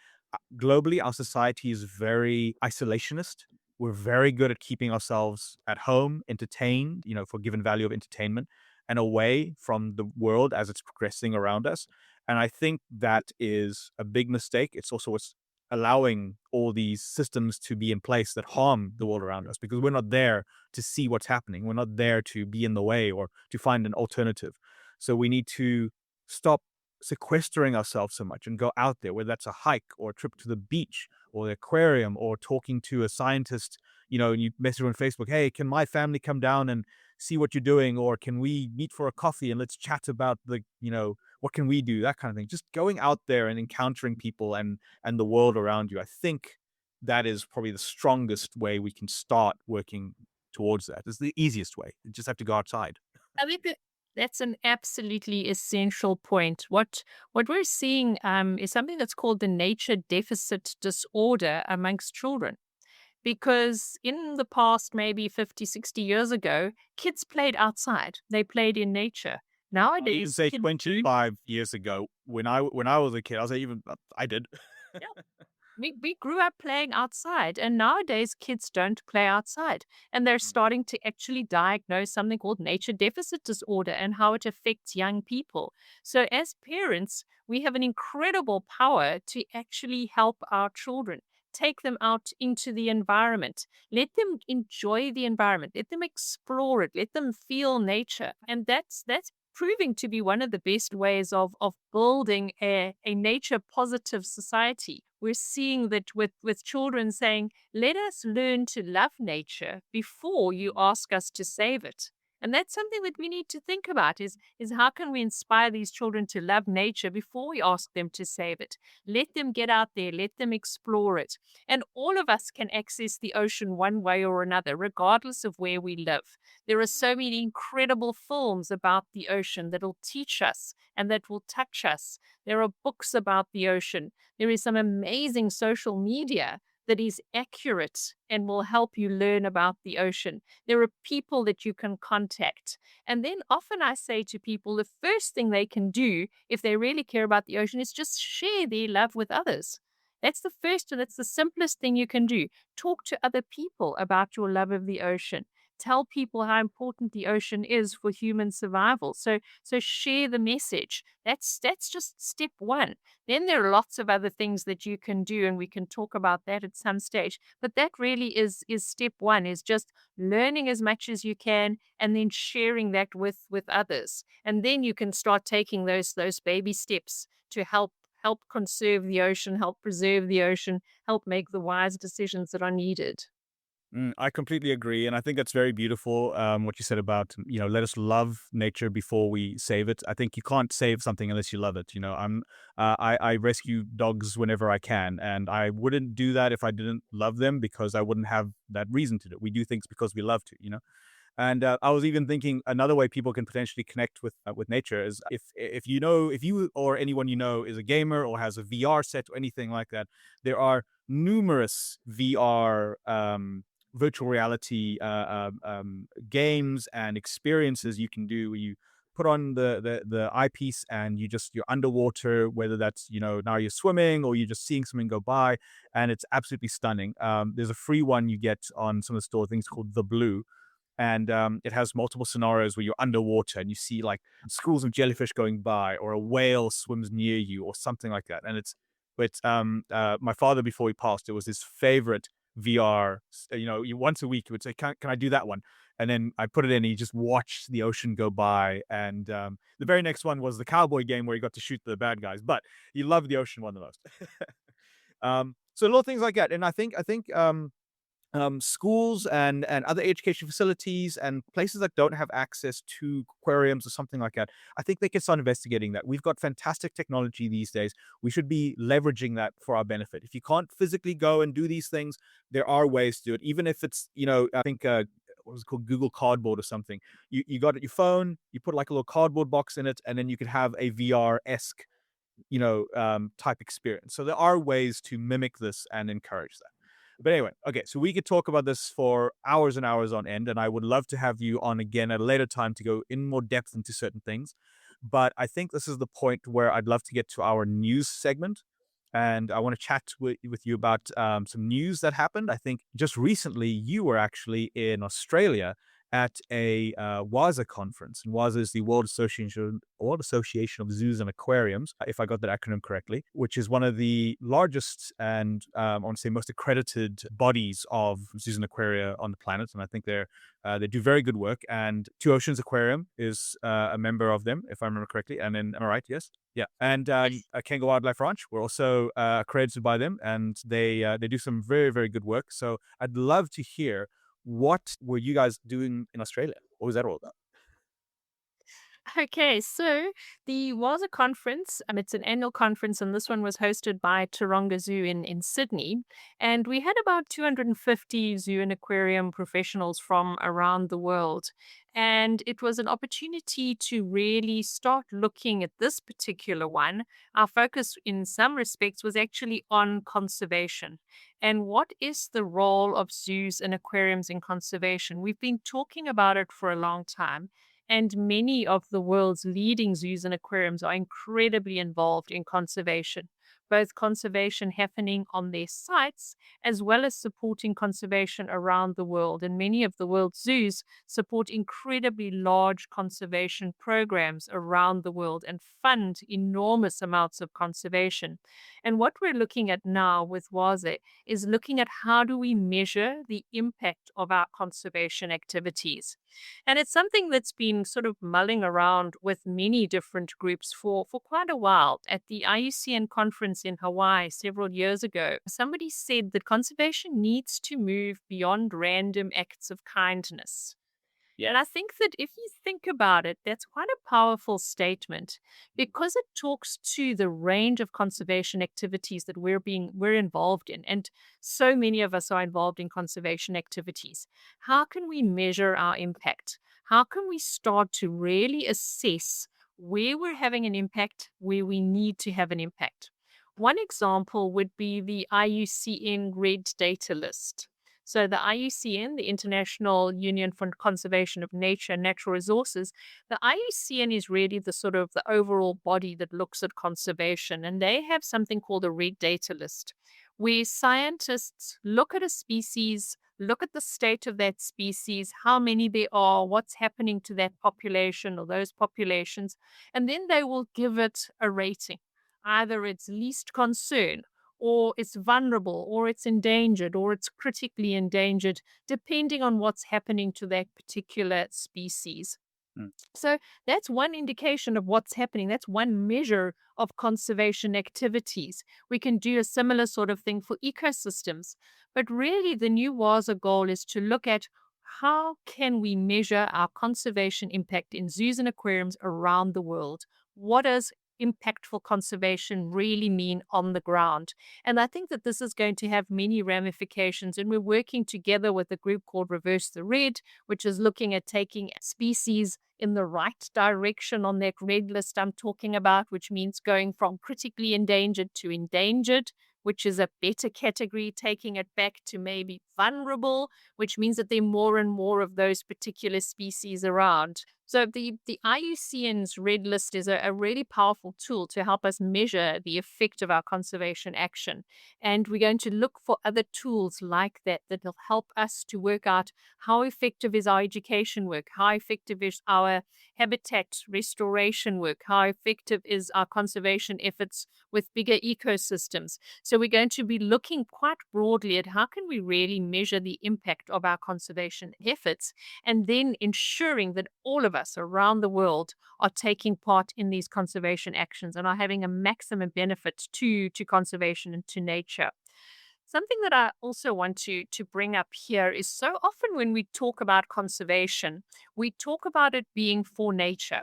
globally our society is very isolationist. We're very good at keeping ourselves at home, entertained, for given value of entertainment and away from the world as it's progressing around us. And I think that is a big mistake. It's also what's allowing all these systems to be in place that harm the world around us because we're not there to see what's happening. We're not there to be in the way or to find an alternative. So we need to stop sequestering ourselves so much and go out there, whether that's a hike or a trip to the beach or the aquarium or talking to a scientist, and you message on Facebook, hey, can my family come down and see what you're doing? Or can we meet for a coffee and let's chat about what can we do? That kind of thing. Just going out there and encountering people and the world around you. I think that is probably the strongest way we can start working towards that. It's the easiest way. You just have to go outside. I think that's an absolutely essential point. What we're seeing is something that's called the nature deficit disorder amongst children. Because in the past, maybe 50, 60 years ago, kids played outside. They played in nature. I even Nowadays, say kids do. 25 years ago when I was a kid, I was even I did. We grew up playing outside, and nowadays kids don't play outside. And they're Mm, starting to actually diagnose something called nature deficit disorder and how it affects young people. So, as parents, we have an incredible power to actually help our children. Take them out into the environment. Let them enjoy the environment. Let them explore it. Let them feel nature. And that's proving to be one of the best ways of building a nature positive society. We're seeing that with children saying, let us learn to love nature before you mm, ask us to save it. And that's something that we need to think about is how can we inspire these children to love nature before we ask them to save it? Let them get out there, let them explore it. And all of us can access the ocean one way or another, regardless of where we live. There are so many incredible films about the ocean that'll teach us and that will touch us. There are books about the ocean. There is some amazing social media that is accurate and will help you learn about the ocean. There are people that you can contact. And then often I say to people, the first thing they can do if they really care about the ocean is just share their love with others. That's the first and that's the simplest thing you can do. Talk to other people about your love of the ocean. Tell people how important the ocean is for human survival. So share the message. That's just step one. Then there are lots of other things that you can do, and we can talk about that at some stage. But that really is step one, is just learning as much as you can and then sharing that with others. And then you can start taking those baby steps to help conserve the ocean, help preserve the ocean, help make the wise decisions that are needed. I completely agree, and I think that's very beautiful. What you said about let us love nature before we save it. I think you can't save something unless you love it. I rescue dogs whenever I can, and I wouldn't do that if I didn't love them because I wouldn't have that reason to do it. We do things because we love to. And I was even thinking another way people can potentially connect with nature is if you or anyone is a gamer or has a VR set or anything like that. There are numerous VR virtual reality games and experiences you can do where you put on the eyepiece and you're underwater, whether that's now you're swimming or you're just seeing something go by, and it's absolutely stunning. There's a free one you get on some of the store things called The Blue, and it has multiple scenarios where you're underwater and you see like schools of jellyfish going by or a whale swims near you or something like that. And my father, before he passed, it was his favorite VR. Once a week he would say, can I do that one? And then I put it in, and you just watch the ocean go by. And the very next one was the cowboy game where you got to shoot the bad guys, but you love the ocean one the most. So little things like that. And I think schools and other education facilities and places that don't have access to aquariums or something like that, I think they can start investigating that. We've got fantastic technology these days. We should be leveraging that for our benefit. If you can't physically go and do these things, there are ways to do it. Even if it's, I think what was it called, Google Cardboard or something. You got it your phone, you put like a little cardboard box in it, and then you could have a VR esque type experience. So there are ways to mimic this and encourage that. But anyway, okay, so we could talk about this for hours and hours on end, and I would love to have you on again at a later time to go in more depth into certain things. But I think this is the point where I'd love to get to our news segment. And I want to chat with you about some news that happened. I think just recently you were actually in Australia at a WAZA conference. And WAZA is the World Association of Zoos and Aquariums, if I got that acronym correctly, which is one of the largest and I want to say most accredited bodies of zoos and aquaria on the planet. And I think they do very good work. And Two Oceans Aquarium is a member of them, if I remember correctly. And then, am I right? Yes. Yeah, and Cango Wildlife Ranch, we're also accredited by them, and they do some very, very good work. So I'd love to hear, what were you guys doing in Australia? What was that all about? Okay, so the WAZA conference, it's an annual conference, and this one was hosted by Taronga Zoo in Sydney. And we had about 250 zoo and aquarium professionals from around the world. And it was an opportunity to really start looking at this particular one. Our focus, in some respects, was actually on conservation. And what is the role of zoos and aquariums in conservation? We've been talking about it for a long time. And many of the world's leading zoos and aquariums are incredibly involved in conservation, both conservation happening on their sites as well as supporting conservation around the world. And many of the world's zoos support incredibly large conservation programs around the world and fund enormous amounts of conservation. And what we're looking at now with WAZA is looking at how do we measure the impact of our conservation activities. And it's something that's been sort of mulling around with many different groups for quite a while. At the IUCN conference in Hawaii several years ago, somebody said that conservation needs to move beyond random acts of kindness. Yeah. And I think that if you think about it, that's quite a powerful statement because it talks to the range of conservation activities that we're involved in. And so many of us are involved in conservation activities. How can we measure our impact? How can we start to really assess where we're having an impact, where we need to have an impact? One example would be the IUCN Red Data List. So the IUCN, the International Union for Conservation of Nature and Natural Resources, the IUCN is really the sort of the overall body that looks at conservation. And they have something called a red data list, where scientists look at a species, look at the state of that species, how many there are, what's happening to that population or those populations, and then they will give it a rating. Either it's least concern, or it's vulnerable, or it's endangered, or it's critically endangered, depending on what's happening to that particular species. Mm. So that's one indication of what's happening. That's one measure of conservation activities. We can do a similar sort of thing for ecosystems. But really, the new WAZA goal is to look at how can we measure our conservation impact in zoos and aquariums around the world? What does impactful conservation really mean on the ground? And I think that this is going to have many ramifications. And we're working together with a group called Reverse the Red, which is looking at taking species in the right direction on that red list I'm talking about, which means going from critically endangered to endangered, which is a better category, taking it back to maybe vulnerable, which means that there are more and more of those particular species around. So the IUCN's Red List is a really powerful tool to help us measure the effect of our conservation action. And we're going to look for other tools like that that will help us to work out how effective is our education work, how effective is our habitat restoration work, how effective is our conservation efforts with bigger ecosystems. So we're going to be looking quite broadly at how can we really measure the impact of our conservation efforts, and then ensuring that all of us around the world are taking part in these conservation actions and are having a maximum benefit to conservation and to nature. Something that I also want to bring up here is so often when we talk about conservation, we talk about it being for nature.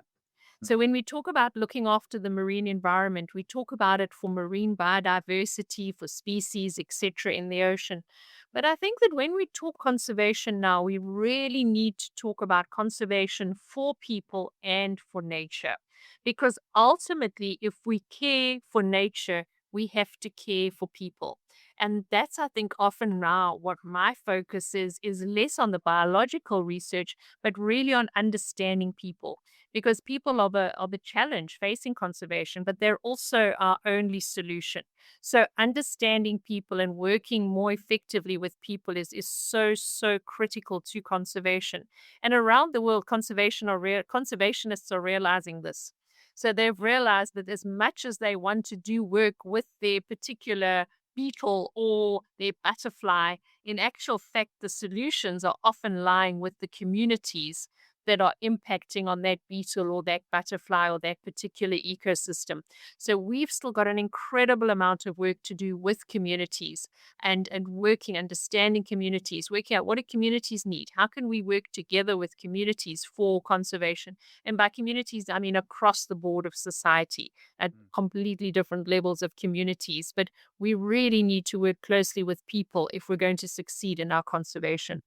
So when we talk about looking after the marine environment, we talk about it for marine biodiversity, for species, etc., in the ocean. But I think that when we talk conservation now, we really need to talk about conservation for people and for nature. Because ultimately, if we care for nature, we have to care for people. And that's, I think, often now what my focus is less on the biological research, but really on understanding people, because people are the challenge facing conservation, but they're also our only solution. So understanding people and working more effectively with people is so critical to conservation. And around the world, conservationists are realizing this. So they've realized that as much as they want to do work with their particular beetle or their butterfly, in actual fact, the solutions are often lying with the communities that are impacting on that beetle or that butterfly or that particular ecosystem. So we've still got an incredible amount of work to do with communities and working, understanding communities, working out what do communities need? How can we work together with communities for conservation? And by communities, I mean across the board of society at completely different levels of communities. But we really need to work closely with people if we're going to succeed in our conservation.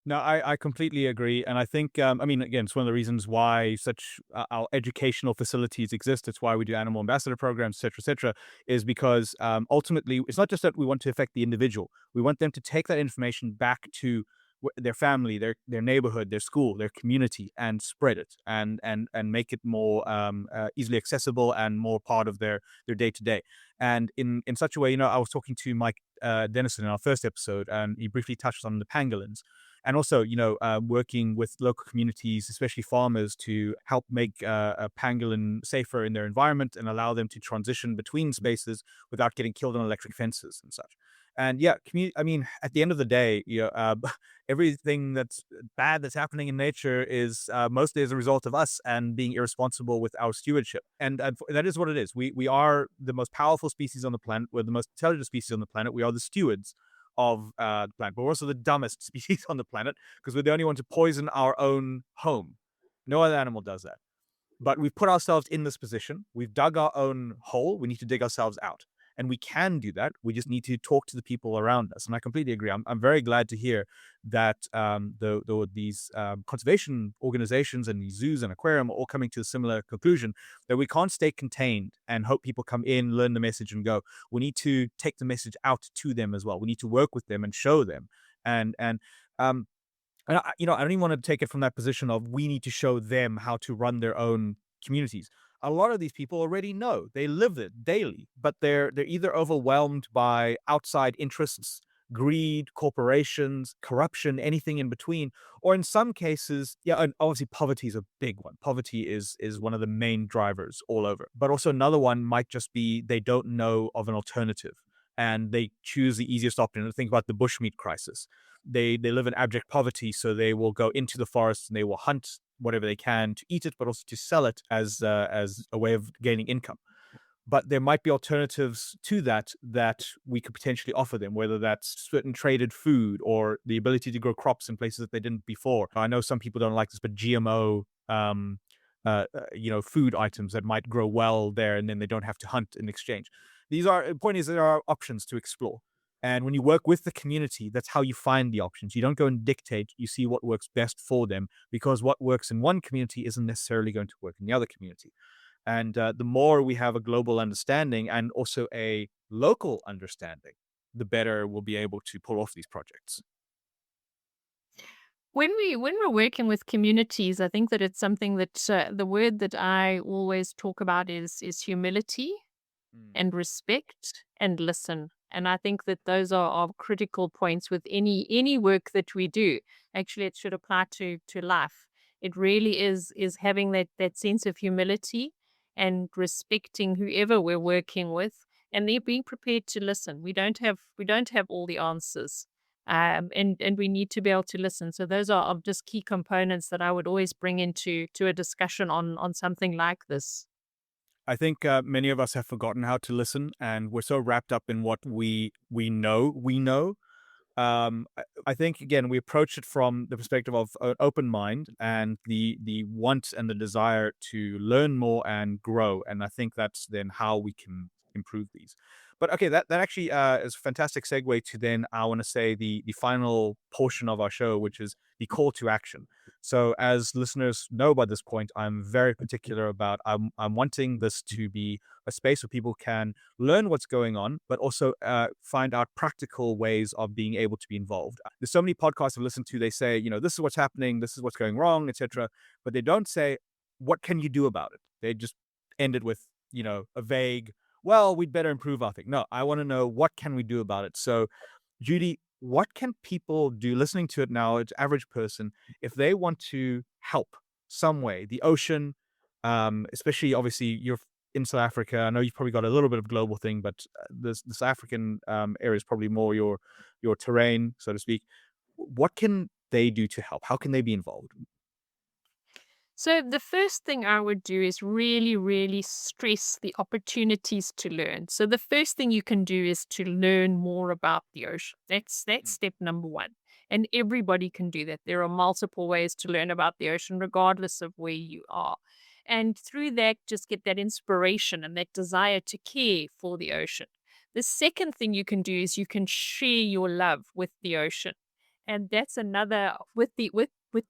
No, I completely agree. And I think, I mean, again, it's one of the reasons why such our educational facilities exist. It's why we do animal ambassador programs, et cetera, is because ultimately, it's not just that we want to affect the individual. We want them to take that information back to their family, their neighborhood, their school, their community, and spread it and make it more easily accessible and more part of their day to day. And in such a way, I was talking to Mike Dennison in our first episode, and he briefly touched on the pangolins. And also, working with local communities, especially farmers, to help make a pangolin safer in their environment and allow them to transition between spaces without getting killed on electric fences and such. And yeah, I mean, at the end of the day, everything that's bad that's happening in nature is mostly as a result of us and being irresponsible with our stewardship. And that is what it is. We are the most powerful species on the planet. We're the most intelligent species on the planet. We are the stewards of the planet, but we're also the dumbest species on the planet because we're the only one to poison our own home. No other animal does that. But we've put ourselves in this position. We've dug our own hole. We need to dig ourselves out. And we can do that. We just need to talk to the people around us. And I completely agree. I'm very glad to hear that these conservation organizations and these zoos and aquarium are all coming to a similar conclusion that we can't stay contained and hope people come in, learn the message and go. We need to take the message out to them as well. We need to work with them and show them. And I don't even want to take it from that position of we need to show them how to run their own communities. A lot of these people already know. They live it daily, but they're either overwhelmed by outside interests, greed, corporations, corruption, anything in between, or in some cases, yeah, and obviously poverty is a big one. Poverty is one of the main drivers all over. But also another one might just be they don't know of an alternative and they choose the easiest option. Think about the bushmeat crisis. They live in abject poverty, so they will go into the forest and they will hunt whatever they can to eat it, but also to sell it as a way of gaining income. But there might be alternatives to that we could potentially offer them, whether that's certain traded food or the ability to grow crops in places that they didn't before. I know some people don't like this, but GMO, food items that might grow well there, and then they don't have to hunt in exchange. The point is there are options to explore. And when you work with the community, that's how you find the options. You don't go and dictate, you see what works best for them, because what works in one community isn't necessarily going to work in the other community. And the more we have a global understanding and also a local understanding, the better we'll be able to pull off these projects. When we're working with communities, I think that it's something that the word that I always talk about is humility Mm. and respect and listen. And I think that those are critical points with any work that we do. Actually, it should apply to life. It really is having that sense of humility and respecting whoever we're working with, and they're being prepared to listen. We don't have all the answers. And we need to be able to listen. So those are just key components that I would always bring into a discussion on something like this. I think many of us have forgotten how to listen, and we're so wrapped up in what we know. I think again we approach it from the perspective of an open mind and the want and the desire to learn more and grow, and I think that's then how we can improve these. But okay, that actually is a fantastic segue to then I want to say the final portion of our show, which is the call to action. So as listeners know by this point, I'm very particular about I'm wanting this to be a space where people can learn what's going on, but also find out practical ways of being able to be involved. There's so many podcasts I've listened to. They say, this is what's happening, this is what's going wrong, etc. But they don't say, what can you do about it? They just end it with, a vague, well, we'd better improve our thing. No, I want to know what can we do about it. So, Judy, what can people do listening to it now, it's average person, if they want to help some way? The ocean, especially obviously you're in South Africa. I know you've probably got a little bit of global thing, but the South African area is probably more your terrain, so to speak. What can they do to help? How can they be involved? So the first thing I would do is really, really stress the opportunities to learn. So the first thing you can do is to learn more about the ocean. That's Mm. step number one. And everybody can do that. There are multiple ways to learn about the ocean, regardless of where you are. And through that, just get that inspiration and that desire to care for the ocean. The second thing you can do is you can share your love with the ocean. And that's another with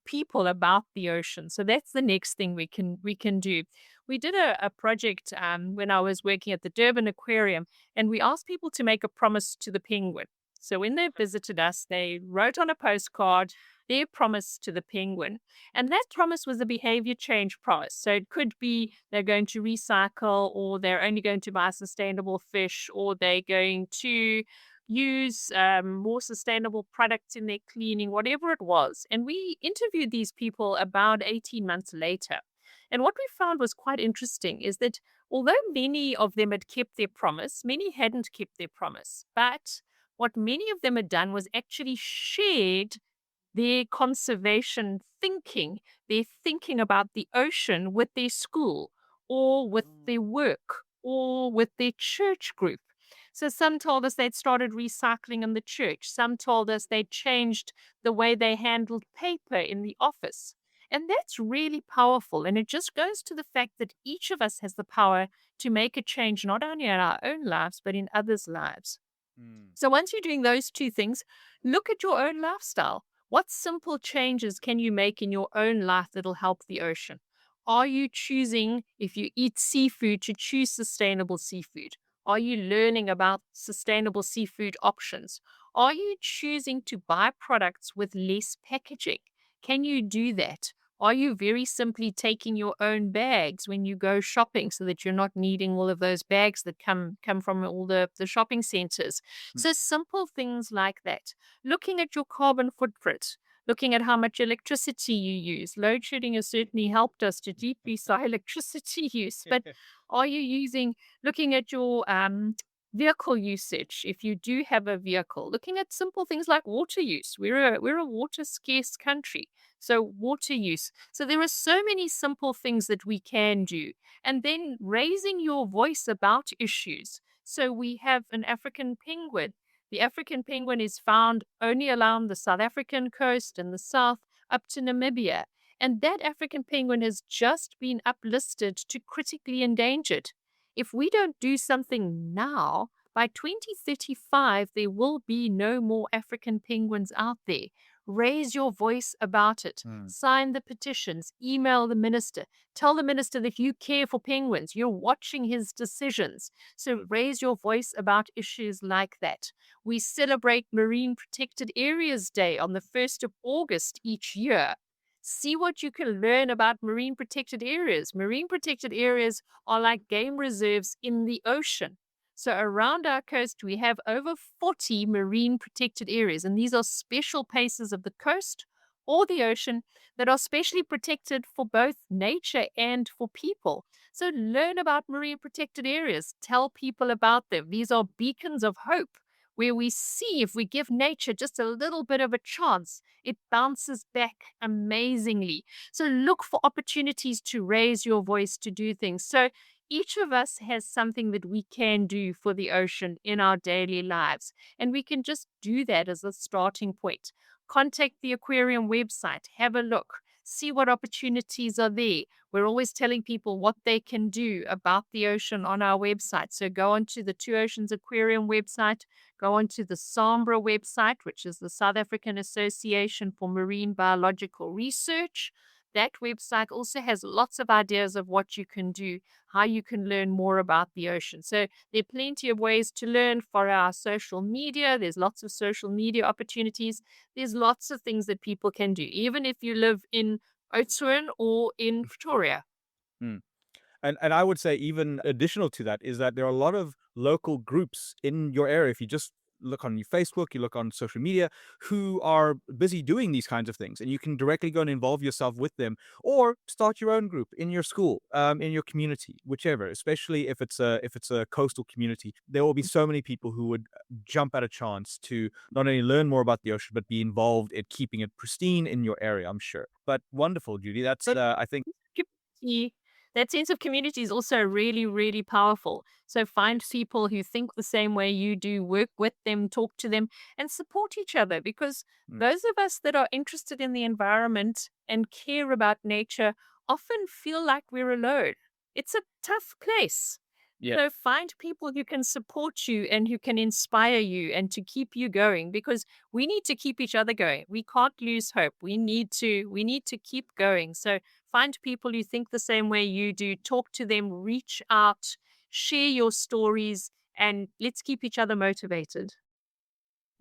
people about the ocean. So that's the next thing we can do. We did a project when I was working at the Durban Aquarium, and we asked people to make a promise to the penguin. So when they visited us, they wrote on a postcard their promise to the penguin, and that promise was a behavior change promise. So it could be they're going to recycle, or they're only going to buy sustainable fish, or they're going to use more sustainable products in their cleaning, whatever it was. And we interviewed these people about 18 months later. And what we found was quite interesting is that although many of them had kept their promise, many hadn't kept their promise. But what many of them had done was actually shared their conservation thinking, their thinking about the ocean with their school or with their work or with their church group. So some told us they'd started recycling in the church. Some told us they'd changed the way they handled paper in the office. And that's really powerful. And it just goes to the fact that each of us has the power to make a change, not only in our own lives, but in others' lives. Mm. So once you're doing those two things, look at your own lifestyle. What simple changes can you make in your own life that'll help the ocean? Are you choosing, if you eat seafood, to choose sustainable seafood? Are you learning about sustainable seafood options? Are you choosing to buy products with less packaging? Can you do that? Are you very simply taking your own bags when you go shopping so that you're not needing all of those bags that come from all the shopping centers? Mm. So simple things like that. Looking at your carbon footprint, looking at how much electricity you use. Load shedding has certainly helped us to decrease our electricity use. But are you looking at your vehicle usage, if you do have a vehicle, looking at simple things like water use. We're a water scarce country. So water use. So there are so many simple things that we can do. And then raising your voice about issues. So we have an African penguin. The African penguin is found only along the South African coast and the south up to Namibia. And that African penguin has just been uplisted to critically endangered. If we don't do something now, by 2035, there will be no more African penguins out there. Raise your voice about it. Mm. Sign the petitions. Email the minister. Tell the minister that you care for penguins. You're watching his decisions. So raise your voice about issues like that. We celebrate Marine Protected Areas Day on the 1st of August each year. See what you can learn about marine protected areas. Marine protected areas are like game reserves in the ocean. So around our coast, we have over 40 marine protected areas, and these are special places of the coast or the ocean that are specially protected for both nature and for people. So learn about marine protected areas. Tell people about them. These are beacons of hope where we see if we give nature just a little bit of a chance, it bounces back amazingly. So look for opportunities to raise your voice to do things. So each of us has something that we can do for the ocean in our daily lives. And we can just do that as a starting point. Contact the aquarium website, have a look, see what opportunities are there. We're always telling people what they can do about the ocean on our website. So go onto the Two Oceans Aquarium website, go onto the SAMBRA website, which is the South African Association for Marine Biological Research. That website also has lots of ideas of what you can do, how you can learn more about the ocean. So there are plenty of ways to learn for our social media. There's lots of social media opportunities. There's lots of things that people can do, even if you live in Oudtshoorn or in Pretoria. Mm. And I would say even additional to that is that there are a lot of local groups in your area. If you just look on your Facebook, you look on social media, who are busy doing these kinds of things, and you can directly go and involve yourself with them, or start your own group in your school, in your community, whichever. Especially if it's a coastal community, there will be so many people who would jump at a chance to not only learn more about the ocean but be involved in keeping it pristine in your area. I'm sure. But wonderful, Judy. That's But I think. community, that sense of community is also really, really powerful. So find people who think the same way you do, work with them, talk to them, and support each other. Because Mm. those of us that are interested in the environment and care about nature often feel like we're alone. It's a tough place. Yeah. So find people who can support you and who can inspire you and to keep you going, because we need to keep each other going. We can't lose hope. We need to keep going. So find people who think the same way you do, talk to them, reach out, share your stories, and let's keep each other motivated.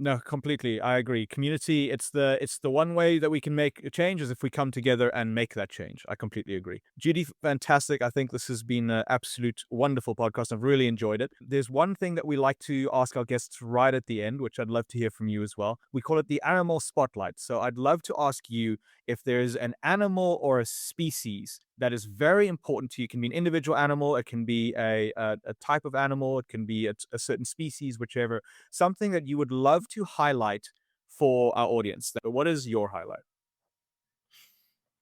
No, completely. I agree. Community, it's the one way that we can make a change is if we come together and make that change. I completely agree. Judy, fantastic. I think this has been an absolute wonderful podcast. I've really enjoyed it. There's one thing that we like to ask our guests right at the end, which I'd love to hear from you as well. We call it the animal spotlight. So I'd love to ask you if there's an animal or a species that is very important to you. It can be an individual animal, it can be a type of animal, it can be a certain species, whichever. Something that you would love to highlight for our audience. What is your highlight?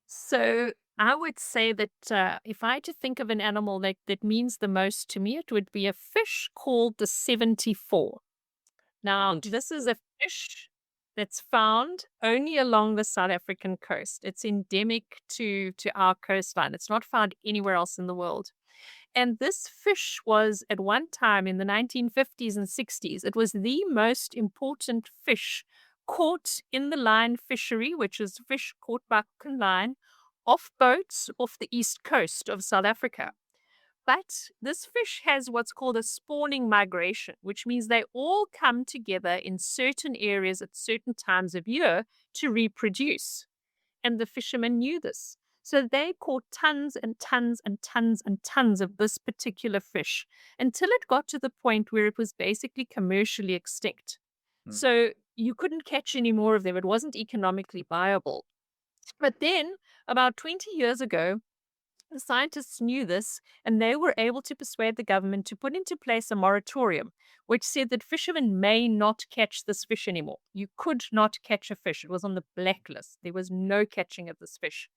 So I would say that if I had to think of an animal that means the most to me, it would be a fish called the 74. Now, this is a fish that's found only along the South African coast. It's endemic to our coastline. It's not found anywhere else in the world. And this fish was at one time in the 1950s and 60s, it was the most important fish caught in the line fishery, which is fish caught by hook and line, off boats off the east coast of South Africa. But this fish has what's called a spawning migration, which means they all come together in certain areas at certain times of year to reproduce. And the fishermen knew this. So they caught tons and tons and tons and tons of this particular fish until it got to the point where it was basically commercially extinct. Mm. So you couldn't catch any more of them. It wasn't economically viable. But then, about 20 years ago, the scientists knew this, and they were able to persuade the government to put into place a moratorium, which said that fishermen may not catch this fish anymore. You could not catch a fish. It was on the blacklist. There was no catching of this fish.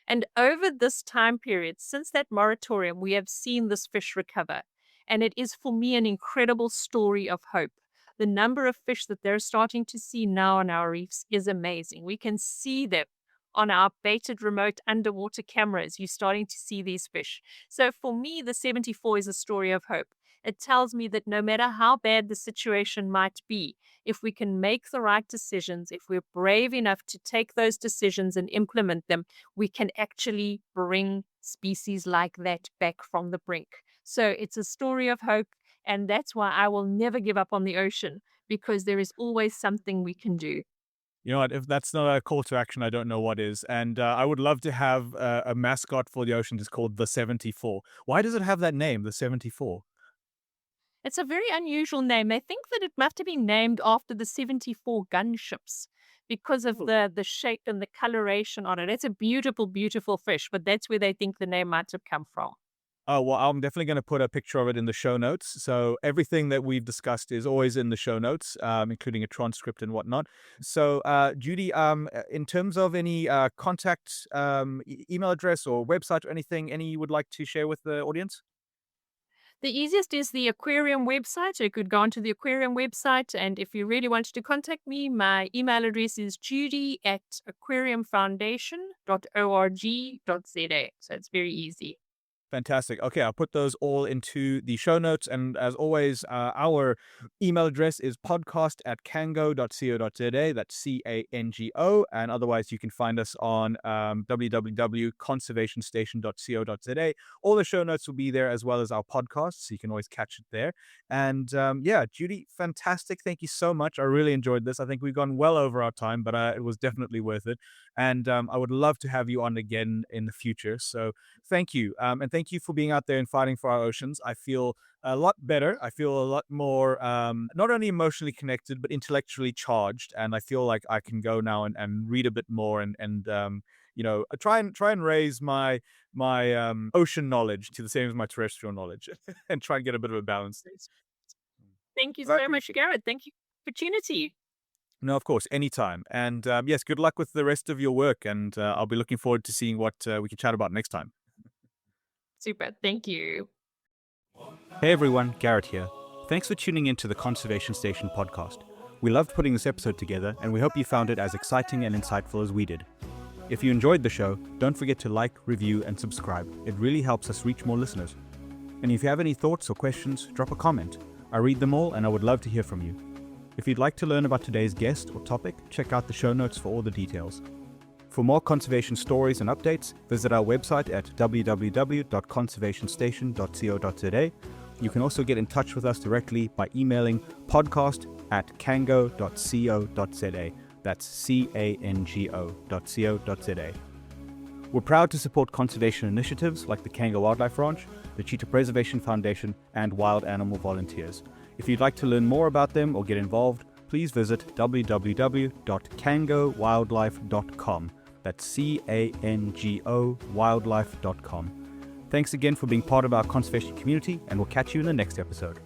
And over this time period, since that moratorium, we have seen this fish recover. And it is, for me, an incredible story of hope. The number of fish that they're starting to see now on our reefs is amazing. We can see them on our baited remote underwater cameras. You're starting to see these fish. So for me, the 74 is a story of hope. It tells me that no matter how bad the situation might be, if we can make the right decisions, if we're brave enough to take those decisions and implement them, we can actually bring species like that back from the brink. So it's a story of hope. And that's why I will never give up on the ocean, because there is always something we can do. You know what? If that's not a call to action, I don't know what is. And I would love to have a mascot for the oceans. It's called the 74. Why does it have that name, the 74? It's a very unusual name. They think that it must have been named after the 74 gunships because of the shape and the coloration on it. It's a beautiful, beautiful fish, but that's where they think the name might have come from. Oh, well, I'm definitely going to put a picture of it in the show notes. So everything that we've discussed is always in the show notes, including a transcript and whatnot. So, Judy, in terms of any contact, email address or website or anything, any you would like to share with the audience? The easiest is the aquarium website. You could go onto the aquarium website, and if you really wanted to contact me, my email address is judy@aquariumfoundation.org.za. So it's very easy. Fantastic. Okay, I'll put those all into the show notes. And as always, our email address is podcast@cango.co.za. That's CANGO. And otherwise, you can find us on www.conservationstation.co.za. All the show notes will be there, as well as our podcast, so you can always catch it there. And yeah, Judy, fantastic. Thank you so much. I really enjoyed this. I think we've gone well over our time, but it was definitely worth it. And I would love to have you on again in the future. So thank you. And thank you for being out there and fighting for our oceans. I feel a lot better. I feel a lot more, not only emotionally connected, but intellectually charged. And I feel like I can go now and read a bit more and try and raise my ocean knowledge to the same as my terrestrial knowledge and try and get a bit of a balance. Thank you But I so much, appreciate Garrett. Thank you for the opportunity. No, of course, anytime. And yes, good luck with the rest of your work. And I'll be looking forward to seeing what we can chat about next time. Super. Thank you. Hey everyone, Garrett here. Thanks for tuning in to the Conservation Station podcast. We loved putting this episode together, and we hope you found it as exciting and insightful as we did. If you enjoyed the show, don't forget to like, review, and subscribe. It really helps us reach more listeners. And if you have any thoughts or questions, drop a comment. I read them all, and I would love to hear from you. If you'd like to learn about today's guest or topic, check out the show notes for all the details. For more conservation stories and updates, visit our website at www.conservationstation.co.za. You can also get in touch with us directly by emailing podcast@cango.co.za. That's CANGO.co.za. We're proud to support conservation initiatives like the Cango Wildlife Ranch, the Cheetah Preservation Foundation, and wild animal volunteers. If you'd like to learn more about them or get involved, please visit www.cangowildlife.com. That's CANGO wildlife.com. Thanks again for being part of our conservation community, and we'll catch you in the next episode.